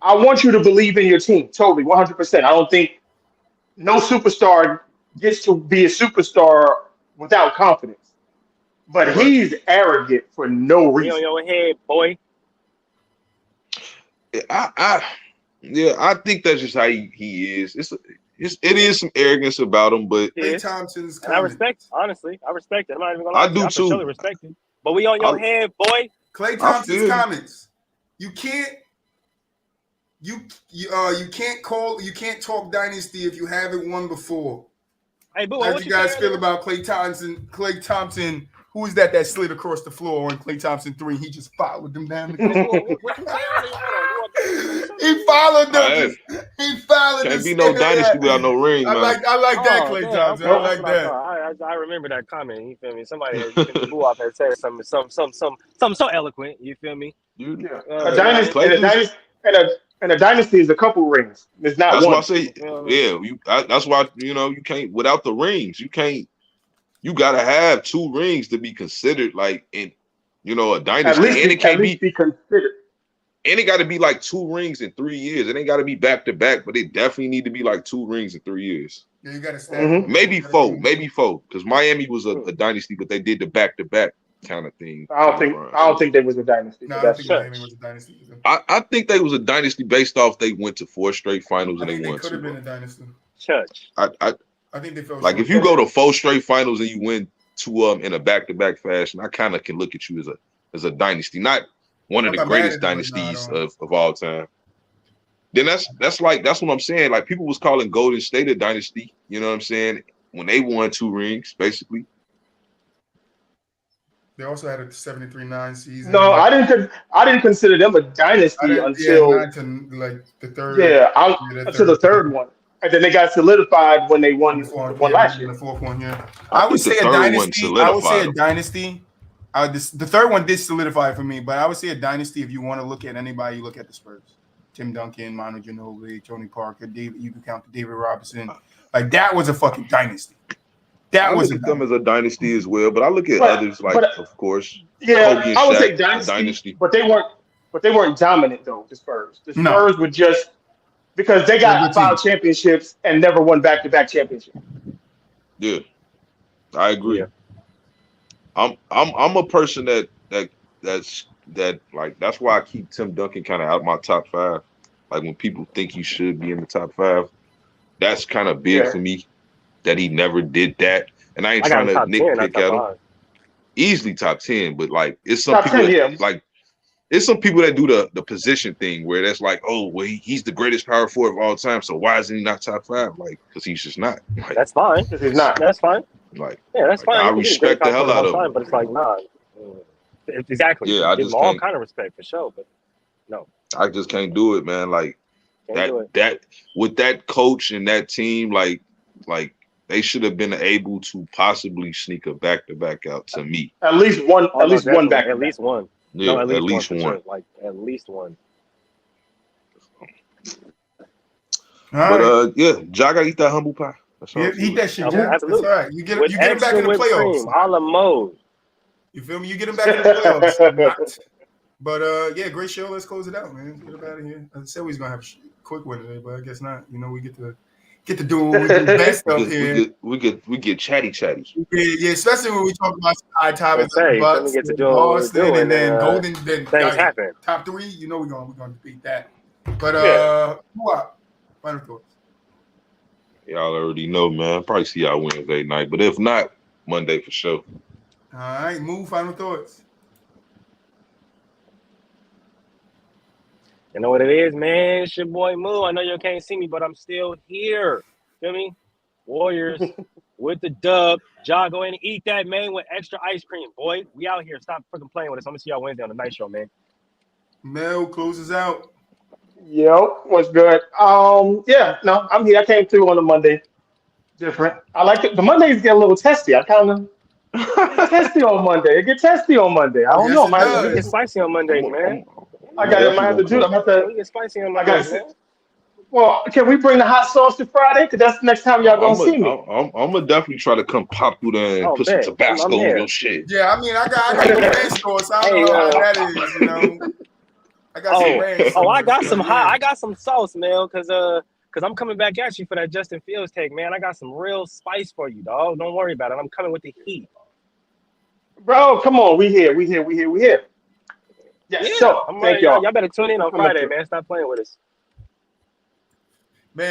I want you to believe in your team. Totally, 100%. I don't think no superstar gets to be a superstar without confidence. But he's arrogant for no We reason. on your head, boy. I think that's just how he is. It is some arrogance about him, but Klay Thompson's And I respect, honestly. I respect it. I'm not even gonna lie. I to do you. too. For sure respect it. But we on your head, boy. Klay I Thompson's feel you. comments. You can't talk dynasty if you haven't won before. Hey, boo, How what do you guys feel saying? about Klay Thompson? Klay Thompson, who is that slid across the floor on Klay Thompson 3? He just followed them down the court. He followed them. He followed them. can't be no dynasty without no ring, I man. like that, Klay damn, Thompson. okay, I like that's that. what I thought. I remember that comment. You feel me? Somebody boo off had said something so eloquent. You feel me? A dynasty and a dynasty is a couple rings. It's not That's one. why I say, that's why you can't without the rings. You can't. You gotta have 2 rings to be considered like in a dynasty, and it can't be considered. And it got to be like 2 rings in 3 years. It ain't got to be back to back, but it definitely need to be like 2 rings in 3 years. Yeah, you got to stack. Maybe 4, because Miami was a dynasty, but they did the back to back. kind of thing. I don't think there was a dynasty. No, I don't That's think church. Miami was a dynasty. I think they was a dynasty based off they went to 4 straight finals I and think they they won could have 2. been a dynasty. Church. I think they fell Like short. if you go to 4 straight finals and you win 2 of them in a back-to-back fashion, I kind of can look at you as a dynasty, not one of I'm the not mad greatest at them, but dynasties no, of all time. Then that's what I'm saying. Like people was calling Golden State a dynasty. You know what I'm saying? When they won 2 rings, basically. They also had a 73-9 season. No, I didn't consider them a dynasty until 9 to like the third. Until the third one, and then they got solidified when they won the one last year. The fourth one, yeah. I would think say the a third one dynasty. I would say a solidified dynasty. The third one did solidify for me, but I would say a dynasty. If you want to look at anybody, you look at the Spurs. Tim Duncan, Manu Ginobili, Tony Parker, David. You can count David Robinson. Like that was a fucking dynasty. I look at them as a dynasty as well, but I look at others of course. Yeah, Kobe and I would Shaq, say dynasty, but they weren't dominant though. The Spurs were just because they got 5 championships and never won back-to-back championships. Yeah, I agree. Yeah. I'm a person that's like that's why I keep Tim Duncan kind of out of my top 5. Like when people think he should be in the top 5, that's kind of big for me that he never did that. And I ain't trying to nitpick at him. Easily top 10, but like it's some people it's some people that do the position thing where that's like, oh well, he's the greatest power forward of all time, so why isn't he not top 5? Like because he's just not. Like, that's fine. He's not. That's fine. Like that's fine. I respect the hell out of him, but it's like nah. Exactly. Yeah, I give just him all can't. kind of respect for sure, but no, I just can't do it, man. Like that with that coach and that team, like they should have been able to possibly sneak a back-to-back out to me. At least one. At least one back. At least one. Yeah, no, at least one. Sure. Like at least one. Right. But ja gotta eat that humble pie. Eat that shit, Absolutely. That's all right. You get him back in the playoffs. A la mode. You feel me? You get him back in the playoffs. But yeah, great show. Let's close it out, man. Get up out of here. I said we was gonna have a quick one today, but I guess not. You know, we get to do what we do best up here. We get chatty. Yeah, especially when we talk about high topics, Bucks, Boston, and then Golden. Then things happen. Top 3, you know, we're gonna beat that. But who up? Final thoughts. Y'all already know, man. Probably see y'all Wednesday night, but if not, Monday for sure. All right, move. Final thoughts. You know what it is, man? It's your boy Moo. I know you can't see me, but I'm still here. Feel me? Warriors with the dub. Ja, go in and eat that, man, with extra ice cream, boy. We out here. Stop freaking playing with us. I'm gonna see y'all Wednesday on the night show, man. Mel closes out. Yo, what's good? Yeah, no, I'm here. I came through on a Monday. Different. I like it. The Mondays get a little testy. I kind of testy on Monday. It gets testy on Monday. I don't know. We get spicy on Mondays, man. I got it. I have to do it. I'm have to. We get spicy on Mondays, man. Well, can we bring the hot sauce to Friday? Because that's the next time y'all gonna see me. I'm gonna definitely try to come pop through there and put some Tabasco on your shit. Yeah, I mean, I got the ranch sauce. I don't know how that is, you know. I got some ranch. I got some I got some sauce, Mel, because I'm coming back at you for that Justin Fields take, man. I got some real spice for you, dog. Don't worry about it. I'm coming with the heat. Bro, come on. We here. Yes, yeah, so thank y'all. Y'all better tune in on Friday, man. Stop playing with us. Man,